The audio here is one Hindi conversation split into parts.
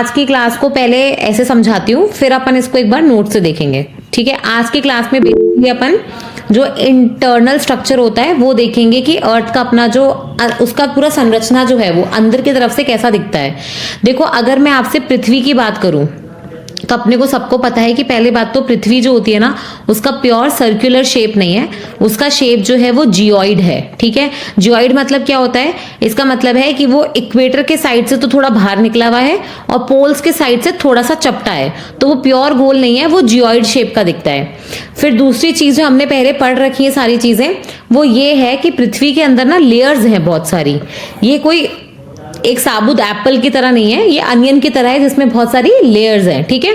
आज की क्लास को पहले ऐसे समझाती हूँ, फिर अपन इसको एक बार नोट से देखेंगे। ठीक है, आज की क्लास में बेसिकली अपन जो इंटरनल स्ट्रक्चर होता है वो देखेंगे कि अर्थ का अपना जो उसका पूरा संरचना जो है वो अंदर की तरफ से कैसा दिखता है। देखो, अगर मैं आपसे पृथ्वी की बात करूं तो अपने को सबको पता है कि पहली बात तो पृथ्वी जो होती है ना, उसका प्योर सर्कुलर शेप नहीं है, उसका शेप जो है वो जियोइड है। ठीक है, जियोइड मतलब क्या होता है? इसका मतलब है कि वो इक्वेटर के साइड से तो थोड़ा बाहर निकला हुआ है और पोल्स के साइड से थोड़ा सा चपटा है, तो वो प्योर गोल नहीं है, वो जियोइड शेप का दिखता है। फिर दूसरी चीज जो हमने पहले पढ़ रखी है सारी चीजें, वो ये है कि पृथ्वी के अंदर ना लेयर्स हैं बहुत सारी। ये कोई एक साबुत एप्पल की तरह नहीं है, ये अनियन की तरह है जिसमें बहुत सारी लेयर्स हैं। ठीक है,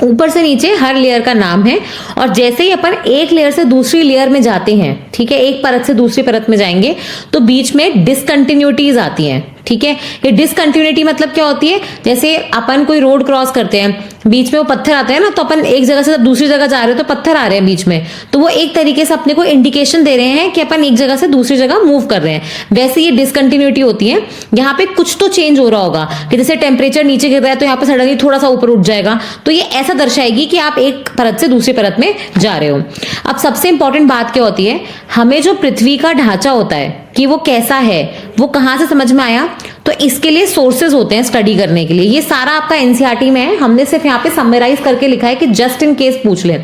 ऊपर से नीचे हर लेयर का नाम है, और जैसे ही अपन एक लेयर से दूसरी लेयर में जाते हैं, ठीक है, एक परत से दूसरी परत में जाएंगे तो बीच में डिसकंटिन्यूटीज आती हैं। ठीक है, ये डिसकंटिन्यूटी मतलब क्या होती है? जैसे अपन कोई रोड क्रॉस करते हैं, बीच में वो पत्थर आते हैं ना, तो अपन एक जगह से जब दूसरी जगह जा रहे हो तो पत्थर आ रहे हैं बीच में, तो वो एक तरीके से अपने को इंडिकेशन दे रहे हैं कि अपन एक जगह से दूसरी जगह मूव कर रहे हैं। वैसे ये डिसकंटिन्यूटी होती है, यहाँ पे कुछ तो चेंज हो रहा होगा कि जैसे टेम्परेचर नीचे गिर रहा है तो यहाँ पे सडनली थोड़ा सा ऊपर उठ जाएगा, तो ये ऐसा दर्शाएगी कि आप एक परत से दूसरी परत में जा रहे हो। अब सबसे इंपॉर्टेंट बात क्या होती है, हमें जो पृथ्वी का ढांचा होता है कि वो कैसा है, वो कहां से समझ में आया, तो इसके लिए सोर्सेज होते हैं स्टडी करने के लिए। ये सारा आपका एनसीईआरटी में है, हमने सिर्फ यहाँ पे समराइज करके लिखा है कि जस्ट इन केस पूछ ले।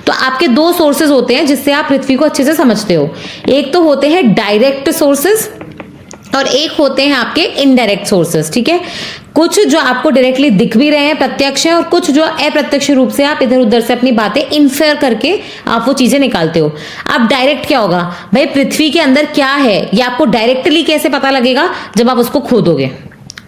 तो आपके दो सोर्सेज होते हैं जिससे आप पृथ्वी को अच्छे से समझते हो। एक तो होते हैं डायरेक्ट सोर्सेज और एक होते हैं आपके इनडायरेक्ट सोर्सेज। ठीक है, कुछ जो आपको डायरेक्टली दिख भी रहे हैं, प्रत्यक्ष है, और कुछ जो अप्रत्यक्ष रूप से आप इधर उधर से अपनी बातें इन्फेयर करके आप वो चीजें निकालते हो। अब डायरेक्ट क्या होगा भाई, पृथ्वी के अंदर क्या है ये आपको डायरेक्टली कैसे पता लगेगा? जब आप उसको खोदोगे।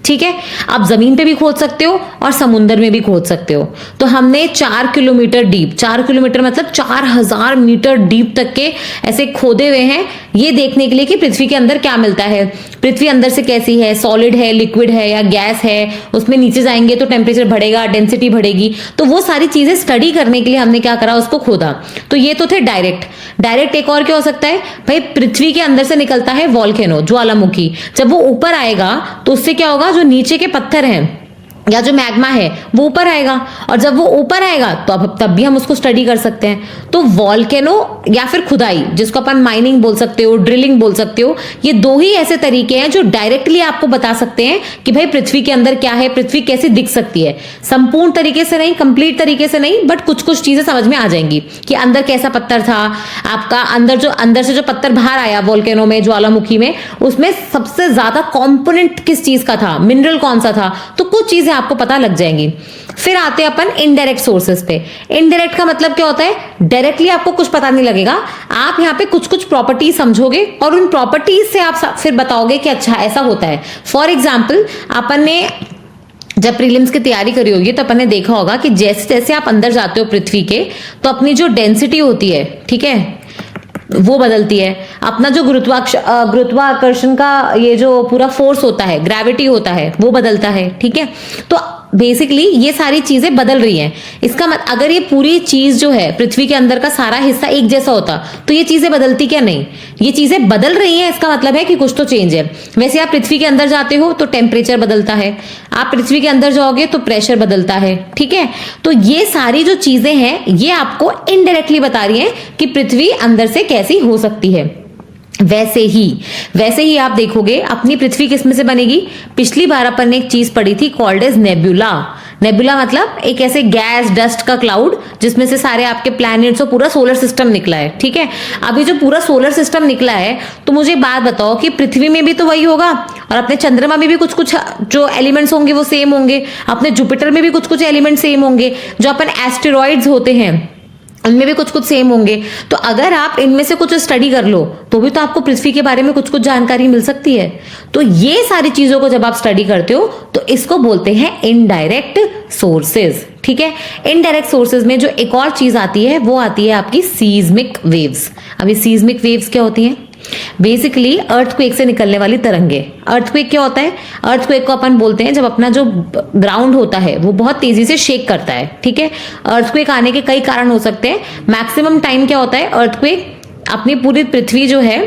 ठीक है, आप जमीन पे भी खोद सकते हो और समुद्र में भी खोद सकते हो। तो हमने 4 किलोमीटर डीप, 4 किलोमीटर मतलब 4000 मीटर डीप तक के ऐसे खोदे हुए हैं, ये देखने के लिए कि पृथ्वी के अंदर क्या मिलता है, पृथ्वी अंदर से कैसी है, सॉलिड है, लिक्विड है या गैस है। उसमें नीचे जाएंगे तो टेम्परेचर बढ़ेगा, डेंसिटी बढ़ेगी, तो वो सारी चीजें स्टडी करने के लिए हमने क्या करा, उसको खोदा। तो ये तो थे डायरेक्ट। डायरेक्ट एक और क्या हो सकता है भाई, पृथ्वी के अंदर से निकलता है वॉल्केनो, ज्वालामुखी। जब वो ऊपर आएगा तो उससे क्या होगा, जो नीचे के पत्थर हैं या जो मैग्मा है वो ऊपर आएगा, और जब वो ऊपर आएगा तो अब तब भी हम उसको स्टडी कर सकते हैं। तो वॉल्केनो या फिर खुदाई, जिसको अपन माइनिंग बोल सकते हो, ड्रिलिंग बोल सकते हो, ये दो ही ऐसे तरीके हैं जो डायरेक्टली आपको बता सकते हैं कि भाई पृथ्वी के अंदर क्या है, पृथ्वी कैसी दिख सकती है। संपूर्ण तरीके से नहीं, कंप्लीट तरीके से नहीं, बट कुछ कुछ चीजें समझ में आ जाएंगी कि अंदर कैसा पत्थर था आपका, अंदर से जो पत्थर बाहर आया वॉल्केनो में, ज्वालामुखी में, उसमें सबसे ज्यादा कॉम्पोनेंट किस चीज का था, मिनरल कौन सा था, तो कुछ चीजें आपको पता लग जाएंगी। फिर आते हैं अपन इनडायरेक्ट सोर्सेस पे। इनडायरेक्ट का मतलब क्या होता है, डायरेक्टली आपको कुछ पता नहीं लगेगा, आप यहाँ पे कुछ कुछ प्रॉपर्टीज समझोगे और उन प्रॉपर्टीज से आप फिर बताओगे कि अच्छा ऐसा होता है। फॉर एग्जाम्पल, अपन ने जब प्रीलिम्स की तैयारी करी होगी तो अपन ने देखा होगा कि जैसे जैसे आप अंदर जाते हो पृथ्वी के, तो अपनी जो डेंसिटी होती है, ठीक है, वो बदलती है। अपना जो गुरुत्वाकर्षण का ये जो पूरा फोर्स होता है, ग्रेविटी होता है, वो बदलता है। ठीक है, तो बेसिकली ये सारी चीजें बदल रही हैं। इसका मतलब अगर ये पूरी चीज जो है पृथ्वी के अंदर का सारा हिस्सा एक जैसा होता तो ये चीजें बदलती क्या? नहीं, ये चीजें बदल रही हैं, इसका मतलब है कि कुछ तो चेंज है। वैसे आप पृथ्वी के अंदर जाते हो तो टेम्परेचर बदलता है, आप पृथ्वी के अंदर जाओगे तो प्रेशर बदलता है। ठीक है, तो ये सारी जो चीजें हैं ये आपको इनडायरेक्टली बता रही हैं कि पृथ्वी अंदर से कैसी हो सकती है। वैसे ही आप देखोगे अपनी पृथ्वी किस में से बनेगी। पिछली बार अपन ने एक चीज पढ़ी थी कॉल्ड एज नेबुला। नेबुला मतलब एक ऐसे गैस डस्ट का क्लाउड जिसमें से सारे आपके प्लैनेट्स और पूरा सोलर सिस्टम निकला है। ठीक है, अभी जो पूरा सोलर सिस्टम निकला है, तो मुझे बात बताओ कि पृथ्वी में भी तो वही होगा, और अपने चंद्रमा में भी कुछ कुछ जो एलिमेंट्स होंगे वो सेम होंगे, अपने जुपिटर में भी कुछ कुछ एलिमेंट सेम होंगे, जो अपन एस्टेरॉइड्स होते हैं उनमें भी कुछ कुछ सेम होंगे। तो अगर आप इनमें से कुछ स्टडी कर लो तो भी तो आपको पृथ्वी के बारे में कुछ कुछ जानकारी मिल सकती है। तो ये सारी चीजों को जब आप स्टडी करते हो तो इसको बोलते हैं इनडायरेक्ट सोर्सेज। ठीक है, इनडायरेक्ट सोर्सेज में जो एक और चीज आती है वो आती है आपकी सीज्मिक वेव्स। अभी सीज्मिक वेव्स क्या होती हैं? बेसिकली अर्थक्वेक से निकलने वाली तरंगे। अर्थक्वेक क्या होता है? अर्थक्वेक को अपन बोलते हैं जब अपना जो ग्राउंड होता है वो बहुत तेजी से शेक करता है। ठीक है, अर्थक्वेक आने के कई कारण हो सकते हैं। मैक्सिमम टाइम क्या होता है, अर्थक्वेक अपनी पूरी पृथ्वी जो है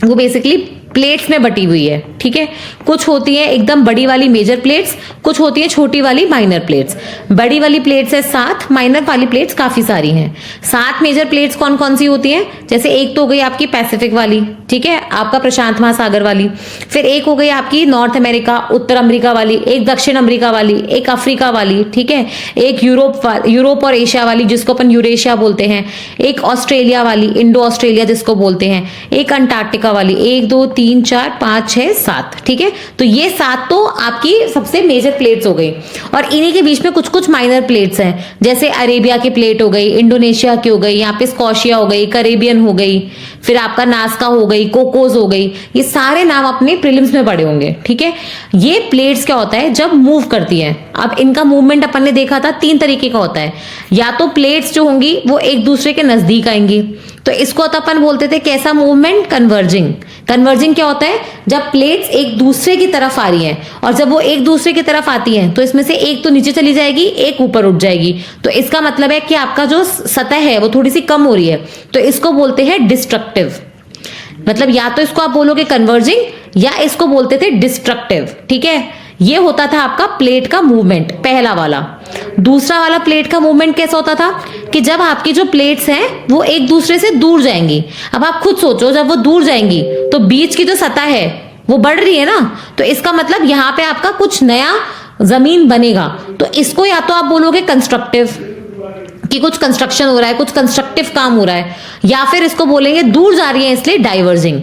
वो बेसिकली प्लेट्स में बटी हुई है, ठीक है। कुछ होती है एकदम बड़ी वाली मेजर प्लेट्स, कुछ होती है छोटी वाली माइनर प्लेट्स। बड़ी वाली प्लेट्स है 7, माइनर वाली प्लेट्स काफी सारी हैं। 7 मेजर प्लेट्स कौन कौन सी होती हैं? जैसे एक तो हो गई आपकी पैसिफिक वाली, ठीक है, आपका प्रशांत महासागर वाली। फिर एक हो गई आपकी नॉर्थ अमेरिका, उत्तर अमेरिका वाली, एक दक्षिण अमेरिका वाली, एक अफ्रीका वाली, ठीक है, एक यूरोप और एशिया वाली जिसको अपन यूरेशिया बोलते हैं, एक ऑस्ट्रेलिया वाली, इंडो ऑस्ट्रेलिया जिसको बोलते हैं, एक अंटार्कटिका वाली। 1 2 3 4 5 6 7, ठीक है। तो ये 7 तो आपकी सबसे मेजर प्लेट्स हो गई, और इन्हीं के बीच में कुछ कुछ माइनर प्लेट्स हैं, जैसे अरेबिया की प्लेट हो गई, इंडोनेशिया की हो गई, यहाँ पे स्कॉशिया हो गई, कैरेबियन हो गई, फिर आपका नास्का हो गई, कोकोस हो गई। ये सारे नाम अपने प्रीलिम्स में पढ़े होंगे, ठीक है। ये प्लेट्स क्या होता है जब मूव करती हैं, अब इनका मूवमेंट अपन ने देखा था 3 तरीके का होता है। या तो प्लेट्स जो होंगी वो एक दूसरे के नजदीक आएंगी, तो इसको तो अपन बोलते थे कैसा मूवमेंट? कन्वर्जिंग। कन्वर्जिंग क्या होता है? जब प्लेट्स एक दूसरे की तरफ आ रही हैं, और जब वो एक दूसरे की तरफ आती हैं तो इसमें से एक तो नीचे चली जाएगी, एक ऊपर उठ जाएगी, तो इसका मतलब है कि आपका जो सतह है वो थोड़ी सी कम हो रही है, तो इसको बोलते हैं डिस्ट्रक्टिव। मतलब या तो इसको आप बोलोगे कन्वर्जिंग, या इसको बोलते थे डिस्ट्रक्टिव, ठीक है। ये होता था आपका प्लेट का मूवमेंट, पहला वाला। दूसरा वाला प्लेट का मूवमेंट कैसा होता था कि जब आपकी जो प्लेट्स हैं वो एक दूसरे से दूर जाएंगी। अब आप खुद सोचो, जब वो दूर जाएंगी तो बीच की जो सतह है वो बढ़ रही है ना, तो इसका मतलब यहां पे आपका कुछ नया जमीन बनेगा। तो इसको या तो आप बोलोगे कंस्ट्रक्टिव, कि कुछ कंस्ट्रक्शन हो रहा है, कुछ कंस्ट्रक्टिव काम हो रहा है, या फिर इसको बोलेंगे दूर जा रही है इसलिए डाइवर्जिंग।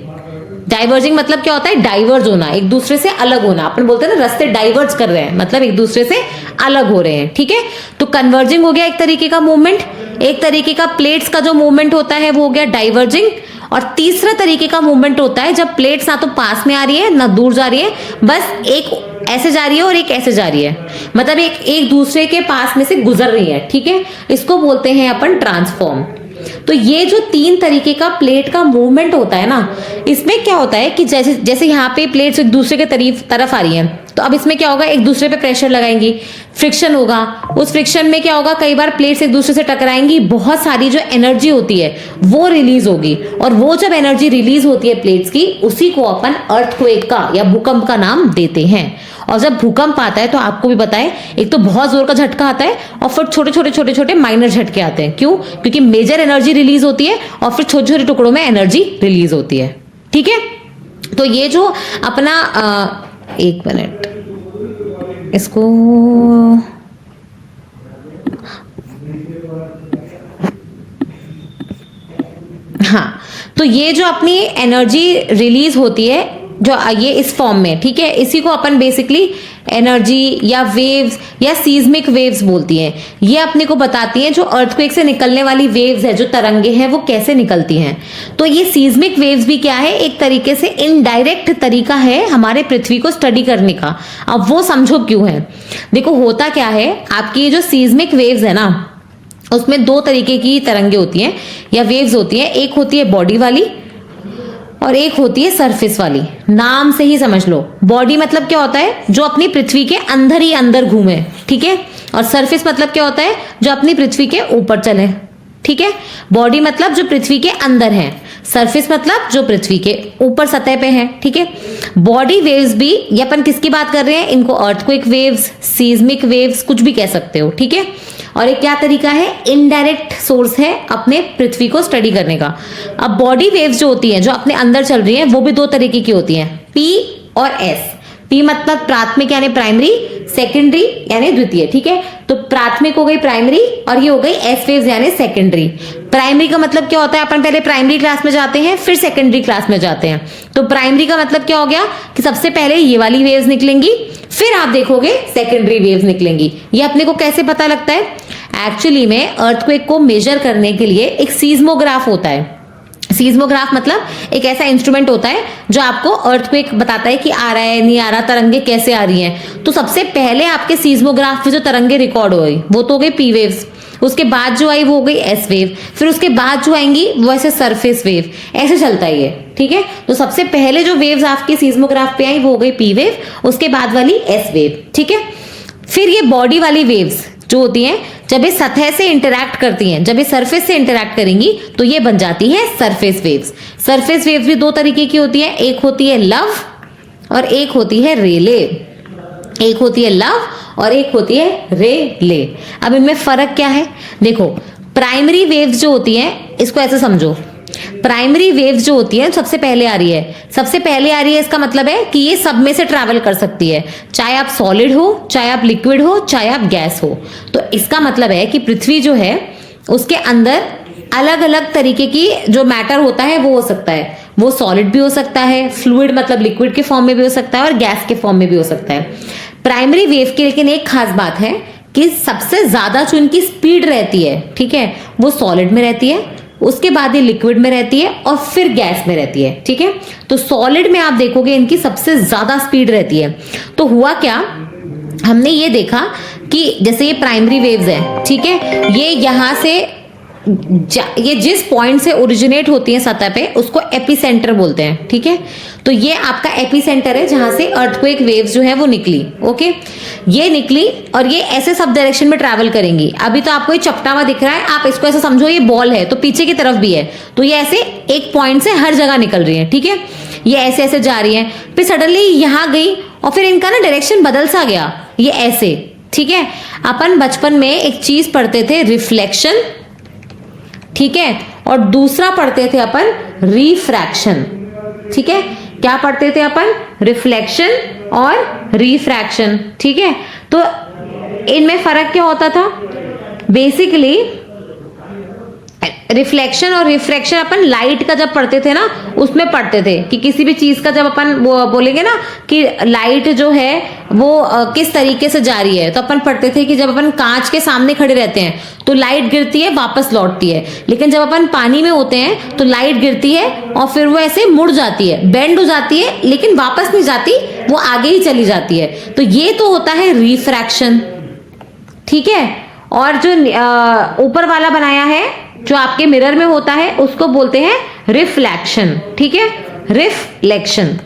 डाइवर्जिंग मतलब क्या होता है? डाइवर्ज होना, एक दूसरे से अलग होना। अपन बोलते हैं ना रास्ते डाइवर्ज कर रहे हैं, मतलब एक दूसरे से अलग हो रहे हैं, ठीक है। तो कन्वर्जिंग हो गया एक तरीके का मूवमेंट। एक तरीके का प्लेट्स का जो मूवमेंट होता है वो हो गया डाइवर्जिंग। और तीसरा तरीके का मूवमेंट होता है जब प्लेट्स ना तो पास में आ रही है ना दूर जा रही है, बस एक ऐसे जा रही है और एक ऐसे जा रही है, मतलब एक दूसरे के पास में से गुजर रही है, ठीक है। इसको बोलते हैं अपन ट्रांसफॉर्म। तो ये जो 3 तरीके का प्लेट का मूवमेंट होता है ना, इसमें क्या होता है कि जैसे जैसे यहाँ पे प्लेट्स एक दूसरे के तरफ आ रही हैं, तो अब इसमें क्या होगा? एक दूसरे पे प्रेशर लगाएंगी, फ्रिक्शन होगा। उस फ्रिक्शन में क्या होगा? कई बार प्लेट्स एक दूसरे से टकराएंगी, बहुत सारी जो एनर्जी होती है वो रिलीज होगी, और वो जब एनर्जी रिलीज होती है प्लेट्स की, उसी को अपन अर्थक्वेक का या भूकंप का नाम देते हैं। और जब भूकंप आता है तो आपको भी बताएं, एक तो बहुत जोर का झटका आता है और फिर छोटे छोटे माइनर झटके आते हैं। क्यों? क्योंकि मेजर एनर्जी रिलीज होती है और फिर छोटे छोटे टुकड़ों में एनर्जी रिलीज होती है, ठीक है। तो ये जो अपना एक मिनट इसको हाँ, तो ये जो अपनी एनर्जी रिलीज होती है जो ये इस फॉर्म में, ठीक है, इसी को अपन बेसिकली एनर्जी या वेव्स या सीज्मिक वेव्स बोलती हैं। ये अपने को बताती हैं जो अर्थक्वेक से निकलने वाली वेव्स है, जो तरंगे हैं वो कैसे निकलती हैं। तो ये सीज्मिक वेव्स भी क्या है? एक तरीके से इनडायरेक्ट तरीका है हमारे पृथ्वी को स्टडी करने का। अब वो समझो क्यों है। देखो होता क्या है, आपकी ये जो सीज्मिक वेव्स है ना, उसमें 2 तरीके की तरंगे होती हैं या वेव्स होती हैं। एक होती है बॉडी वाली और एक होती है सरफेस वाली। नाम से ही समझ लो, बॉडी मतलब क्या होता है? जो अपनी पृथ्वी के अंदर ही अंदर घूमे, ठीक है। और सरफेस मतलब क्या होता है? जो अपनी पृथ्वी के ऊपर चले, ठीक है। बॉडी मतलब जो पृथ्वी के अंदर है, सरफेस मतलब जो पृथ्वी के ऊपर सतह पे है, ठीक है। बॉडी वेव्स भी, ये अपन किसकी बात कर रहे हैं? इनको अर्थक्वेक वेव्स, सीज्मिक वेव्स कुछ भी कह सकते हो, ठीक है। और एक क्या तरीका है? इनडायरेक्ट सोर्स है अपने पृथ्वी को स्टडी करने का। अब बॉडी वेव्स जो होती हैं, जो अपने अंदर चल रही हैं, वो भी 2 तरीके की होती हैं, पी और एस। पी मतलब प्राथमिक यानी प्राइमरी, सेकेंडरी यानी द्वितीय, ठीक है। तो प्राथमिक हो गई प्राइमरी और ये हो गई एस वेव्स यानी सेकेंडरी। प्राइमरी का मतलब क्या होता है? अपन पहले प्राइमरी क्लास में जाते हैं, फिर सेकेंडरी क्लास में जाते हैं। तो प्राइमरी का मतलब क्या हो गया कि सबसे पहले ये वाली वेव्स निकलेंगी, फिर आप देखोगे सेकेंडरी वेव्स निकलेंगी। ये अपने को कैसे पता लगता है? एक्चुअली में अर्थक्वेक को मेजर करने के लिए एक सीज्मोग्राफ होता है। सीज्मोग्राफ मतलब एक ऐसा इंस्ट्रूमेंट होता है जो आपको अर्थक्वेक बताता है कि आ रहा है, नहीं आ रहा, तरंगे कैसे आ रही हैं। तो सबसे पहले आपके सीज्मोग्राफ में जो तरंगे रिकॉर्ड हो गई वो तो हो गई पी वेव्स, उसके बाद जो आई वो हो गई एस वेव, फिर उसके बाद जो आएंगी वो ऐसे सरफेस वेव, ऐसे चलता है ये, ठीक है। तो सबसे पहले जो वेव्स आपके सीज्मोग्राफ पे आई वो हो गई पी वेव, उसके बाद वाली एस वेव, ठीक है। फिर ये बॉडी वाली वेव्स जो होती हैं, जब ये सतह से इंटरैक्ट करती हैं, जब ये सरफेस से इंटरैक्ट करेंगी तो ये बन जाती है सरफेस वेव्स। सरफेस वेव्स भी दो तरीके की होती है, एक होती है लव और एक होती है रेले। एक होती है लव और एक होती है रेले। अब इनमें फर्क क्या है? देखो, प्राइमरी वेव्स जो होती हैं, इसको ऐसे समझो, प्राइमरी वेव्स जो होती है सबसे पहले आ रही है, सबसे पहले आ रही है, इसका मतलब है कि ये सब में से ट्रैवल कर सकती है, चाहे आप सॉलिड हो, चाहे आप लिक्विड हो, चाहे आप गैस हो। तो इसका मतलब है कि पृथ्वी जो है उसके अंदर अलग अलग तरीके की जो मैटर होता है वो हो सकता है, वो सॉलिड भी हो सकता है, फ्लूइड मतलब लिक्विड के फॉर्म में भी हो सकता है और गैस के फॉर्म में भी हो सकता है। प्राइमरी वेव की लेकिन एक खास बात है कि सबसे ज्यादा जो इनकी स्पीड रहती है, ठीक है, वो सॉलिड में रहती है, उसके बाद ये लिक्विड में रहती है और फिर गैस में रहती है, ठीक है। तो सॉलिड में आप देखोगे इनकी सबसे ज्यादा स्पीड रहती है। तो हुआ क्या, हमने ये देखा कि जैसे ये प्राइमरी वेव्स है, ठीक है, ये यहां से ये जिस पॉइंट से ओरिजिनेट होती है सतह पे उसको एपिसेंटर बोलते हैं, ठीक है। तो ये आपका एपिसेंटर है जहां से अर्थक्वेक वेव्स जो है वो निकली, ओके। ये निकली और ये ऐसे सब डायरेक्शन में ट्रैवल करेंगी। अभी तो आपको ये चपटा हुआ दिख रहा है, आप इसको ऐसे समझो ये बॉल है तो पीछे की तरफ भी है, तो ये ऐसे एक पॉइंट से हर जगह निकल रही है, ठीक है। ये ऐसे ऐसे जा रही है, फिर सडनली यहां गई और फिर इनका ना डायरेक्शन बदल सा गया, ये ऐसे, ठीक है। अपन बचपन में एक चीज पढ़ते थे, रिफ्लेक्शन, ठीक है, और दूसरा पढ़ते थे अपन रिफ्रैक्शन, ठीक है। क्या पढ़ते थे अपन? रिफ्लेक्शन और रिफ्रैक्शन, ठीक है। तो इनमें फर्क क्या होता था? बेसिकली रिफ्लेक्शन और रिफ्रैक्शन अपन लाइट का जब पढ़ते थे ना उसमें पढ़ते थे कि किसी भी चीज का जब अपन वो बोलेंगे ना कि लाइट जो है वो किस तरीके से जा रही है, तो अपन पढ़ते थे कि जब अपन कांच के सामने खड़े रहते हैं तो लाइट गिरती है वापस लौटती है, लेकिन जब अपन पानी में होते हैं तो लाइट गिरती है और फिर वो ऐसे मुड़ जाती है, बेंड हो जाती है, लेकिन वापस नहीं जाती, वो आगे ही चली जाती है। तो ये तो होता है रिफ्रैक्शन, ठीक है। और जो ऊपर वाला बनाया है जो आपके मिरर में होता है उसको बोलते हैं रिफ्लेक्शन, ठीक है, रिफ्लेक्शन।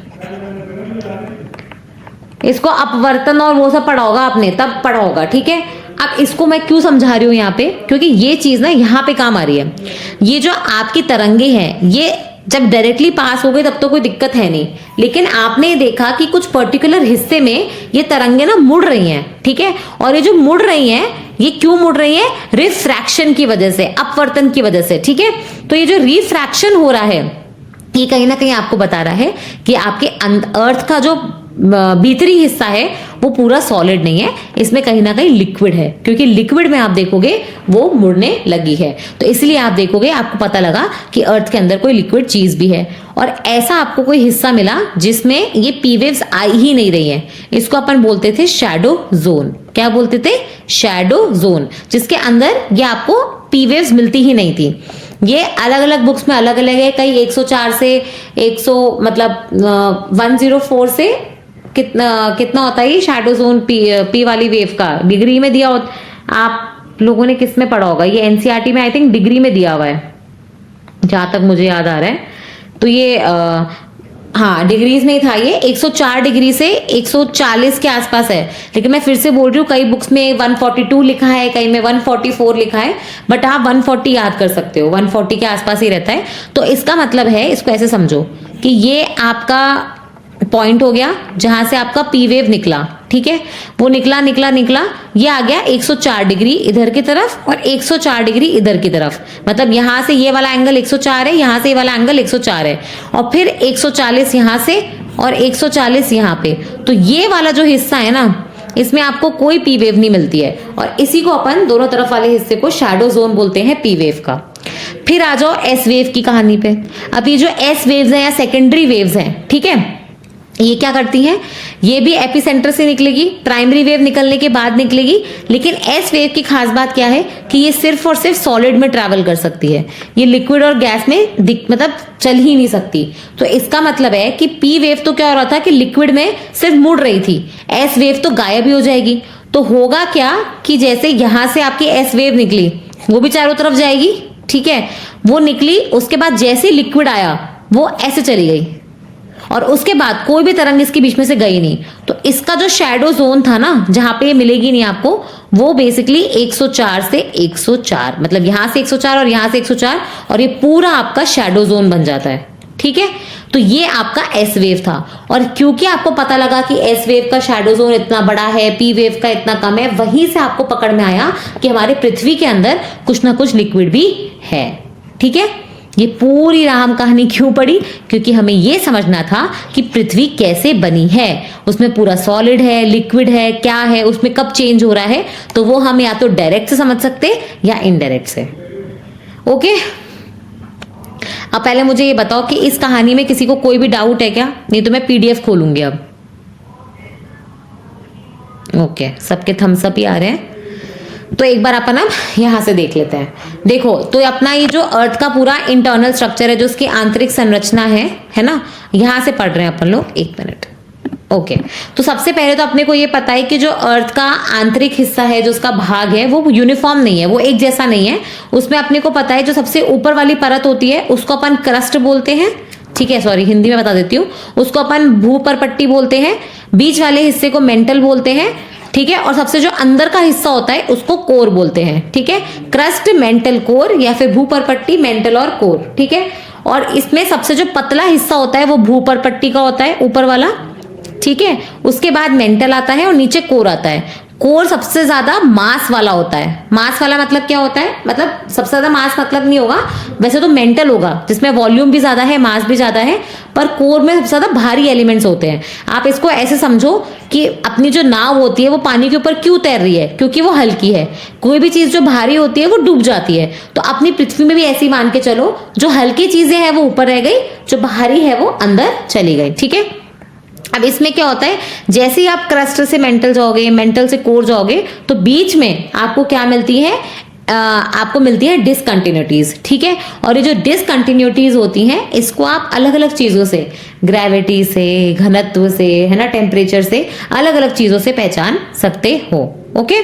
इसको अपवर्तन और वो सब पढ़ा होगा आपने, तब पढ़ा होगा, ठीक है। अब इसको मैं क्यों समझा रही हूं यहाँ पे, क्योंकि ये चीज ना यहाँ पे काम आ रही है। ये जो आपकी तरंगे हैं ये जब डायरेक्टली पास हो गई तब तो कोई दिक्कत है नहीं, लेकिन आपने देखा कि कुछ पर्टिकुलर हिस्से में ये तरंगे ना मुड़ रही हैं, ठीक है। और ये जो मुड़ रही हैं ये क्यों मुड़ रही है? रिफ्रैक्शन की वजह से, अपवर्तन की वजह से, ठीक है। तो ये जो रिफ्रैक्शन हो रहा है ये कहीं ना कहीं आपको बता रहा है कि आपके अर्थ का जो भीतरी हिस्सा है वो पूरा सॉलिड नहीं है, इसमें कहीं ना कहीं लिक्विड है, क्योंकि लिक्विड में आप देखोगे वो मुड़ने लगी है। तो इसलिए आप देखोगे, आपको पता लगा कि अर्थ के अंदर कोई लिक्विड चीज भी है। और ऐसा आपको कोई हिस्सा मिला जिसमें ये पी वेव्स आई ही नहीं रही हैं, इसको अपन बोलते थे शैडो जोन। क्या बोलते थे? शैडो जोन, जिसके अंदर ये आपको पी वेव्स मिलती ही नहीं थी। ये अलग अलग बुक्स में अलग अलग है, कई 104 से 100 मतलब 104 से कितना होता है ये शैडो जोन पी वाली वेव का डिग्री में दिया होता। आप लोगों ने किस में पढ़ा होगा? ये एनसीईआरटी में आई थिंक डिग्री में दिया हुआ है जहां तक मुझे याद आ रहा है। तो ये हाँ डिग्रीज में ही था, ये 104 डिग्री से 140 के आसपास है, लेकिन मैं फिर से बोल रही हूँ कई बुक्स में 142 लिखा है, कई में 144 लिखा है, बट आप 140 याद कर सकते हो, 140 के आसपास ही रहता है। तो इसका मतलब है, इसको ऐसे समझो कि ये आपका पॉइंट हो गया जहां से आपका पी वेव निकला, ठीक है। वो निकला निकला निकला, ये आ गया 104 डिग्री इधर की तरफ और 104 डिग्री इधर की तरफ, मतलब यहां से ये वाला एंगल 104 है, यहां से ये वाला एंगल 104 है, और फिर 140 यहां से और 140 यहां पे। तो ये वाला जो हिस्सा है ना, इसमें आपको कोई पी वेव नहीं मिलती है, और इसी को अपन दोनों तरफ वाले हिस्से को शैडो जोन बोलते हैं पी वेव का। फिर आ जाओ एस वेव की कहानी पे। अब ये जो एस वेव्स हैं या सेकेंडरी वेव्स हैं, ठीक है, ये क्या करती हैं? ये भी एपिसेंटर से निकलेगी, प्राइमरी वेव निकलने के बाद निकलेगी, लेकिन एस वेव की खास बात क्या है कि ये सिर्फ और सिर्फ सॉलिड में ट्रैवल कर सकती है, ये लिक्विड और गैस में मतलब चल ही नहीं सकती। तो इसका मतलब है कि पी वेव तो क्या हो रहा था कि लिक्विड में सिर्फ मुड़ रही थी, एस वेव तो गायब ही हो जाएगी। तो होगा क्या कि जैसे यहां से आपकी एस वेव निकली वो भी चारों तरफ जाएगी, ठीक है, वो निकली, उसके बाद जैसे लिक्विड आया वो ऐसे चली गई, और उसके बाद कोई भी तरंग इसके बीच में से गई नहीं, तो इसका जो शैडो जोन था ना, जहां पे ये मिलेगी नहीं आपको, वो बेसिकली 104 से 104, मतलब यहां से 104 और यहां से 104, और ये पूरा आपका शैडो जोन बन जाता है। ठीक है, तो ये आपका एस वेव था। और क्योंकि आपको पता लगा कि एस वेव का शैडो जोन इतना बड़ा है, पी वेव का इतना कम है, वहीं से आपको पकड़ में आया कि हमारे पृथ्वी के अंदर कुछ ना कुछ लिक्विड भी है। ठीक है, ये पूरी राम कहानी क्यों पड़ी? क्योंकि हमें ये समझना था कि पृथ्वी कैसे बनी है, उसमें पूरा सॉलिड है, लिक्विड है, क्या है, उसमें कब चेंज हो रहा है, तो वो हम या तो डायरेक्ट से समझ सकते या इनडायरेक्ट से। ओके, अब पहले मुझे ये बताओ कि इस कहानी में किसी को कोई भी डाउट है क्या? नहीं तो मैं पीडीएफ खोलूंगी अब। ओके, सबके थम्स अप ही आ रहे हैं। तो एक बार अपन अब यहां से देख लेते हैं। देखो, तो अपना ये जो अर्थ का पूरा इंटरनल स्ट्रक्चर है, जो उसकी आंतरिक संरचना है ना, यहां से पढ़ रहे हैं अपन लोग। एक मिनट। ओके, तो सबसे पहले तो अपने को ये पता है कि जो अर्थ का आंतरिक हिस्सा है, जो उसका भाग है, वो यूनिफॉर्म नहीं है, वो एक जैसा नहीं है। उसमें अपने को पता है जो सबसे ऊपर वाली परत होती है उसको अपन क्रस्ट बोलते हैं। ठीक है, सॉरी, हिंदी में बता देती हूँ, उसको अपन भूपरपट्टी बोलते हैं। बीच वाले हिस्से को मेंटल बोलते हैं। ठीक है, और सबसे जो अंदर का हिस्सा होता है उसको कोर बोलते हैं। ठीक है, क्रस्ट, मेंटल, कोर, या फिर भूपरपट्टी, मेंटल और कोर। ठीक है, और इसमें सबसे जो पतला हिस्सा होता है वो भूपरपट्टी का होता है, ऊपर वाला। ठीक है, उसके बाद मेंटल आता है और नीचे कोर आता है। कोर सबसे ज्यादा मास वाला होता है। मास वाला मतलब क्या होता है? मतलब सबसे ज्यादा मास मतलब नहीं होगा, वैसे तो मेंटल होगा जिसमें वॉल्यूम भी ज्यादा है, मास भी ज्यादा है, पर कोर में सबसे ज्यादा भारी एलिमेंट्स होते हैं। आप इसको ऐसे समझो कि अपनी जो नाव होती है वो पानी के ऊपर क्यों तैर रही है? क्योंकि वो हल्की है। कोई भी चीज जो भारी होती है वो डूब जाती है। तो अपनी पृथ्वी में भी ऐसे ही मान के चलो, जो हल्की चीजें हैं वो ऊपर रह गई, जो भारी है वो अंदर चली गई। ठीक है, अब इसमें क्या होता है, जैसे ही आप क्रस्ट से मेंटल जाओगे, मेंटल से कोर जाओगे, तो बीच में आपको क्या मिलती है? आपको मिलती है डिसकंटिन्यूटीज। ठीक है, और ये जो डिसकंटिन्यूटीज होती हैं, इसको आप अलग अलग चीजों से, ग्रेविटी से, घनत्व से, है ना, टेम्परेचर से, अलग अलग चीजों से पहचान सकते हो। ओके,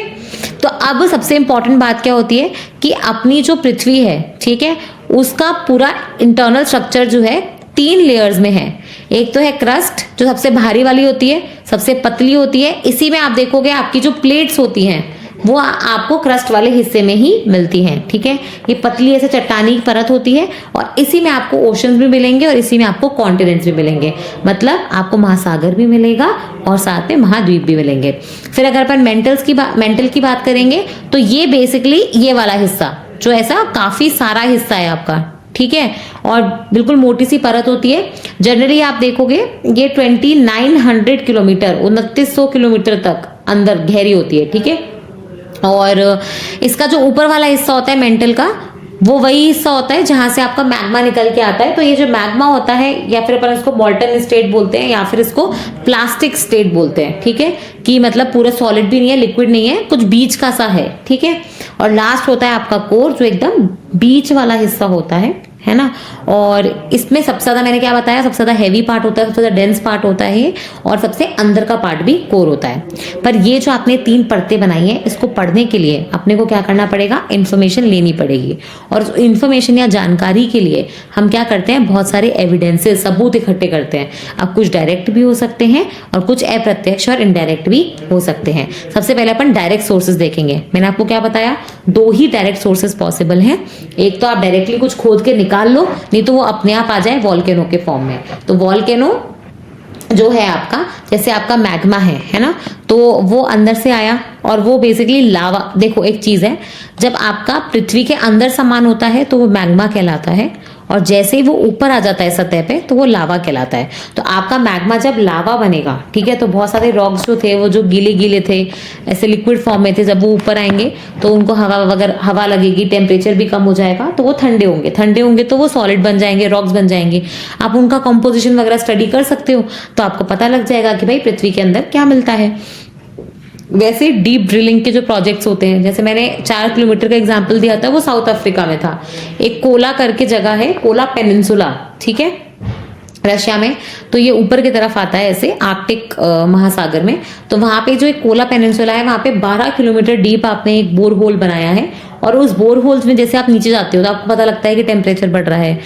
तो अब सबसे इंपॉर्टेंट बात क्या होती है कि अपनी जो पृथ्वी है, ठीक है, उसका पूरा इंटरनल स्ट्रक्चर जो है 3 लेयर्स में है। एक तो है क्रस्ट, जो सबसे भारी वाली होती है, सबसे पतली होती है। इसी में आप देखोगे आपकी जो प्लेट्स होती हैं वो आपको क्रस्ट वाले हिस्से में ही मिलती हैं। ठीक है, ये पतली ऐसे चट्टानी की परत होती है, और इसी में आपको ओशंस भी मिलेंगे और इसी में आपको कॉन्टिनेंट्स भी मिलेंगे। मतलब आपको महासागर भी मिलेगा और साथ में महाद्वीप भी मिलेंगे। फिर अगर अपन मेंटल की बात करेंगे, तो ये बेसिकली ये वाला हिस्सा जो ऐसा काफी सारा हिस्सा है आपका। ठीक है, और बिल्कुल मोटी सी परत होती है। जनरली आप देखोगे ये 2900 किलोमीटर, 2900 किलोमीटर तक अंदर गहरी होती है। ठीक है, और इसका जो ऊपर वाला हिस्सा होता है मेंटल का, वो वही हिस्सा होता है जहां से आपका मैग्मा निकल के आता है। तो ये जो मैग्मा होता है, या फिर अपन इसको मॉल्टन स्टेट बोलते हैं, या फिर इसको प्लास्टिक स्टेट बोलते हैं। ठीक है, कि मतलब पूरा सॉलिड भी नहीं है, लिक्विड नहीं है, कुछ बीच का सा है। ठीक है, और लास्ट होता है आपका कोर, जो एकदम बीच वाला हिस्सा होता है ना। और इसमें सबसे ज्यादा, मैंने क्या बताया, सबसे ज्यादा हैवी पार्ट होता है, सबसे ज्यादा डेंस पार्ट होता है, और सबसे अंदर का पार्ट भी कोर होता है। पर ये जो आपने 3 परतें बनाई हैं, इसको पढ़ने के लिए अपने को क्या करना पड़ेगा? इन्फॉर्मेशन लेनी पड़ेगी। और इन्फॉर्मेशन या जानकारी के लिए हम क्या करते हैं? बहुत सारे एविडेंसेस, सबूत इकट्ठे करते हैं। अब कुछ डायरेक्ट भी हो सकते हैं और कुछ अप्रत्यक्ष और इनडायरेक्ट भी हो सकते हैं। सबसे पहले अपन डायरेक्ट सोर्सेज देखेंगे। मैंने आपको क्या बताया? 2 ही डायरेक्ट सोर्सेज पॉसिबल हैं। एक तो आप डायरेक्टली कुछ खोद के निकाल लो, नहीं तो वो अपने आप आ जाए वॉल्केनो के फॉर्म में। तो वॉल्केनो जो है आपका, जैसे आपका मैग्मा है ना, तो वो अंदर से आया और वो बेसिकली लावा। देखो एक चीज है, जब आपका पृथ्वी के अंदर सामान होता है तो वो मैग्मा कहलाता है, और जैसे ही वो ऊपर आ जाता है सतह पे तो वो लावा कहलाता है। तो आपका मैग्मा जब लावा बनेगा, ठीक है, तो बहुत सारे रॉक्स जो थे वो जो गीले गीले थे, ऐसे लिक्विड फॉर्म में थे, जब वो ऊपर आएंगे तो उनको हवा लगेगी, टेम्परेचर भी कम हो जाएगा, तो वो ठंडे होंगे तो वो सॉलिड बन जाएंगे, रॉक्स बन जाएंगे। आप उनका कंपोजिशन वगैरह स्टडी कर सकते हो, तो आपको पता लग जाएगा कि भाई पृथ्वी के अंदर क्या मिलता है। वैसे डीप ड्रिलिंग के जो प्रोजेक्ट्स होते हैं, जैसे मैंने 4 किलोमीटर का एग्जांपल दिया था, वो साउथ अफ्रीका में था। एक कोला करके जगह है, कोला पेनिनसुला, ठीक है, रशिया में। तो ये ऊपर की तरफ आता है ऐसे आर्कटिक महासागर में। तो वहां पे जो एक कोला पेनिनसुला है, वहां पे 12 किलोमीटर डीप आपने एक बोर होल बनाया है, और उस बोर होल्स में जैसे आप नीचे जाते हो तो आपको पता लगता है कि टेम्परेचर बढ़ रहा है,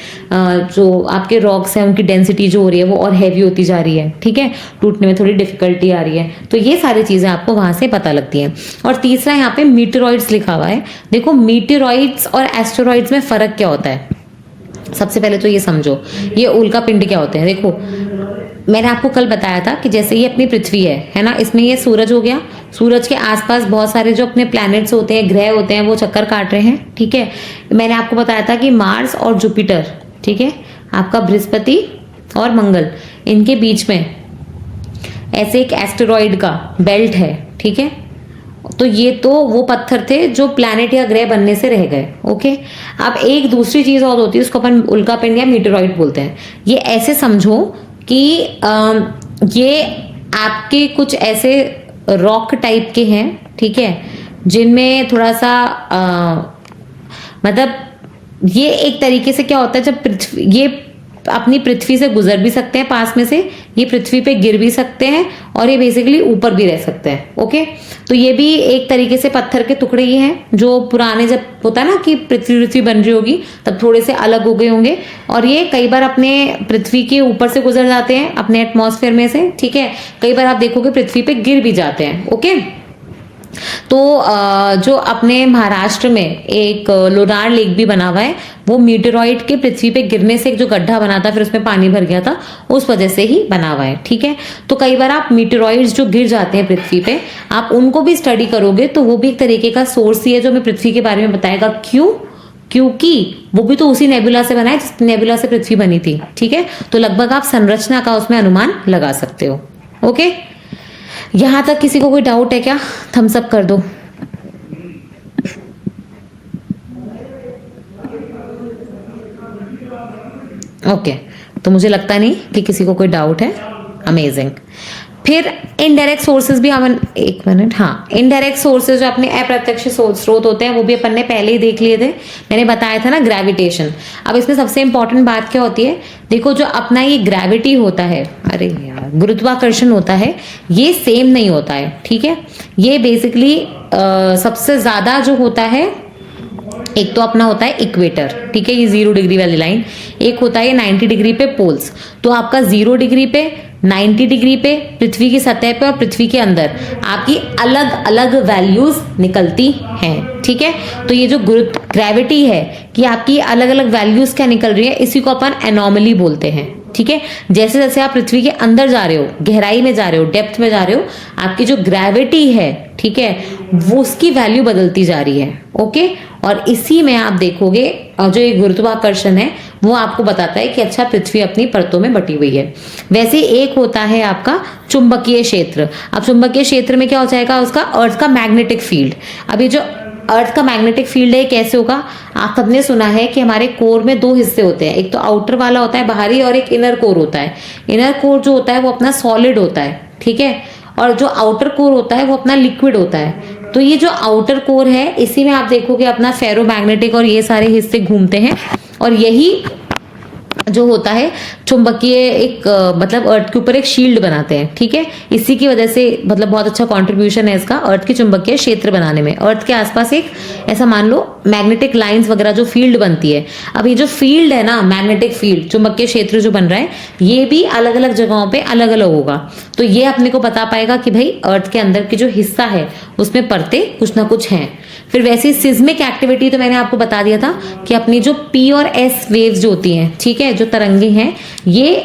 जो आपके रॉक्स हैं उनकी डेंसिटी जो हो रही है वो और हैवी होती जा रही है, ठीक है, टूटने में थोड़ी डिफिकल्टी आ रही है। तो ये सारी चीजें आपको वहां से पता लगती हैं। और तीसरा यहाँ पे मीटेरॉइड्स लिखा हुआ है। देखो मीटेरॉइड्स और एस्टेरॉइड्स में फर्क क्या होता है, सबसे पहले तो ये समझो ये उल्का पिंड क्या होते हैं। देखो मैंने आपको कल बताया था कि जैसे ये अपनी पृथ्वी है ना, इसमें ये सूरज हो गया, सूरज के आसपास बहुत सारे जो अपने प्लैनेट्स होते हैं, ग्रह होते हैं, वो चक्कर काट रहे हैं, ठीक है। मैंने आपको बताया था कि मार्स और जुपिटर, ठीक है, आपका बृहस्पति और मंगल, इनके बीच में ऐसे एक एस्टेरॉइड का बेल्ट है, ठीक है। तो ये तो वो पत्थर थे जो प्लैनेट या ग्रह बनने से रह गए, ओके। अब एक दूसरी चीज और होती है, उसको अपन उल्का पिंड या मीटेरॉइड बोलते हैं। ये ऐसे समझो कि ये आपके कुछ ऐसे रॉक टाइप के हैं, ठीक है, जिनमें थोड़ा सा मतलब ये एक तरीके से क्या होता है, जब पृथ्वी ये अपनी पृथ्वी से गुजर भी सकते हैं पास में से, ये पृथ्वी पे गिर भी सकते हैं और ये बेसिकली ऊपर भी रह सकते हैं, ओके। तो ये भी एक तरीके से पत्थर के टुकड़े ही हैं जो पुराने, जब होता है ना कि पृथ्वी बन रही होगी तब थोड़े से अलग हो गए होंगे, और ये कई बार अपने पृथ्वी के ऊपर से गुजर जाते हैं अपने एटमॉस्फेयर में से, ठीक है। कई बार आप देखोगे पृथ्वी पे गिर भी जाते हैं, ओके। तो जो अपने महाराष्ट्र में एक लोनार लेक भी बना हुआ है, वो मीटेरॉइड के पृथ्वी पे गिरने से एक जो गड्ढा बना था फिर उसमें पानी भर गया था, उस वजह से ही बना हुआ है, ठीक है। तो कई बार आप मीटेरॉइड्स जो गिर जाते हैं पृथ्वी पे, आप उनको भी स्टडी करोगे तो वो भी एक तरीके का सोर्स ही है जो हमें पृथ्वी के बारे में बताएगा। क्यों? क्योंकि वो भी तो उसी नेबुला से बना है जिस नेबुला से पृथ्वी बनी थी, ठीक है। तो लगभग आप संरचना का उसमें अनुमान लगा सकते हो, ओके। यहां तक किसी को कोई डाउट है क्या? थम्स अप कर दो। ओके, तो मुझे लगता नहीं कि किसी को कोई डाउट है। अमेजिंग। फिर इनडायरेक्ट सोर्सेज भी हम, एक मिनट, हाँ, इनडायरेक्ट सोर्सेज जो अपने अप्रत्यक्ष स्रोत होते हैं वो भी अपन ने पहले ही देख लिए थे। मैंने बताया था ना ग्रेविटेशन। अब इसमें सबसे इंपॉर्टेंट बात क्या होती है, देखो जो अपना ये ग्रेविटी होता है, अरे यार गुरुत्वाकर्षण होता है, ये सेम नहीं होता है, ठीक है। ये बेसिकली सबसे ज्यादा जो होता है, एक तो अपना होता है इक्वेटर, ठीक है, ये 0 डिग्री वाली लाइन, एक होता है 90 डिग्री पे पोल्स। तो आपका 0 डिग्री पे, 90 डिग्री पे, पृथ्वी की सतह पे और पृथ्वी के अंदर आपकी अलग अलग वैल्यूज निकलती हैं, ठीक है। तो ये जो ग्रेविटी है कि आपकी अलग अलग वैल्यूज क्या निकल रही है, इसी को अपन एनोमली बोलते हैं, ठीक है। जैसे जैसे आप पृथ्वी के अंदर जा रहे हो, गहराई में जा रहे हो, डेप्थ में जा रहे हो, आपकी जो ग्रेविटी है, ठीक है, वो उसकी वैल्यू बदलती जा रही है, ओके। और इसी में आप देखोगे जो ये गुरुत्वाकर्षण है वो आपको बताता है कि अच्छा पृथ्वी अपनी परतों में बटी हुई है। वैसे एक होता है आपका चुंबकीय क्षेत्र। अब चुंबकीय क्षेत्र में क्या हो जाएगा, उसका अर्थ का मैग्नेटिक फील्ड। अब ये जो अर्थ का मैग्नेटिक फील्ड है कैसे होगा, आप सबने सुना है कि हमारे कोर में 2 हिस्से होते हैं, एक तो आउटर वाला होता है बाहरी, और एक इनर कोर होता है। इनर कोर जो होता है वो अपना सॉलिड होता है, ठीक है, और जो आउटर कोर होता है वो अपना लिक्विड होता है। तो ये जो आउटर कोर है इसी में आप देखोगे अपना फेरोमैग्नेटिक और ये सारे हिस्से घूमते हैं, और यही जो होता है चुंबकीय एक मतलब अर्थ के ऊपर एक शील्ड बनाते हैं, ठीक है। इसी की वजह से मतलब बहुत अच्छा कंट्रीब्यूशन है इसका अर्थ की चुंबकीय क्षेत्र बनाने में। अर्थ के आसपास एक ऐसा मान लो मैग्नेटिक लाइंस वगैरह जो फील्ड बनती है। अब ये जो फील्ड है ना, मैग्नेटिक फील्ड, चुंबकीय क्षेत्र जो बन रहा है, ये भी अलग अलग जगहों पे अलग अलग होगा। तो ये अपने को बता पाएगा कि भाई अर्थ के अंदर की जो हिस्सा है उसमें परतें कुछ ना कुछ हैं। फिर वैसे सिस्मिक एक्टिविटी तो मैंने आपको बता दिया था कि अपनी जो P और S वेव्स जो होती हैं, ठीक है, जो तरंगे हैं, ये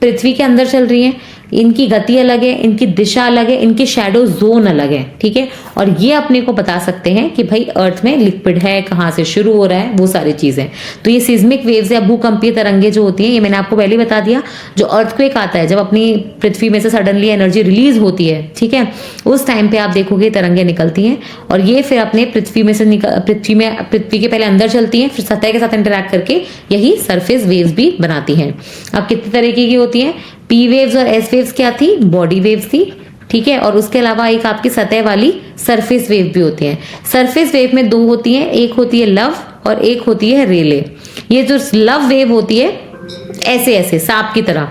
पृथ्वी के अंदर चल रही हैं, इनकी गति अलग है, इनकी दिशा अलग है, इनके शैडो जोन अलग है, ठीक है। और ये अपने को बता सकते हैं कि भाई अर्थ में लिक्विड है, कहाँ से शुरू हो रहा है, वो सारी चीजें। तो ये सिस्मिक वेव्स या भूकंपीय तरंगे जो होती हैं, ये मैंने आपको पहले ही बता दिया। जो अर्थक्वेक आता है, जब अपनी पृथ्वी में से सडनली एनर्जी रिलीज होती है, ठीक है, उस टाइम पे आप देखोगे तरंगे निकलती हैं, और ये फिर अपने पृथ्वी में से पृथ्वी के पहले अंदर चलती हैं, फिर सतह के साथ इंटरैक्ट करके यही सरफेस वेव्स भी बनाती हैं। अब कितने तरीके की होती हैं, P वेव्स और S वेव्स क्या थी, बॉडी वेव्स थी, ठीक है। और उसके अलावा एक आपकी सतह वाली सरफेस वेव भी होती है। सरफेस वेव में 2 होती हैं, एक होती है लव और एक होती है रेले। ये जो लव वेव होती है ऐसे ऐसे सांप की तरह,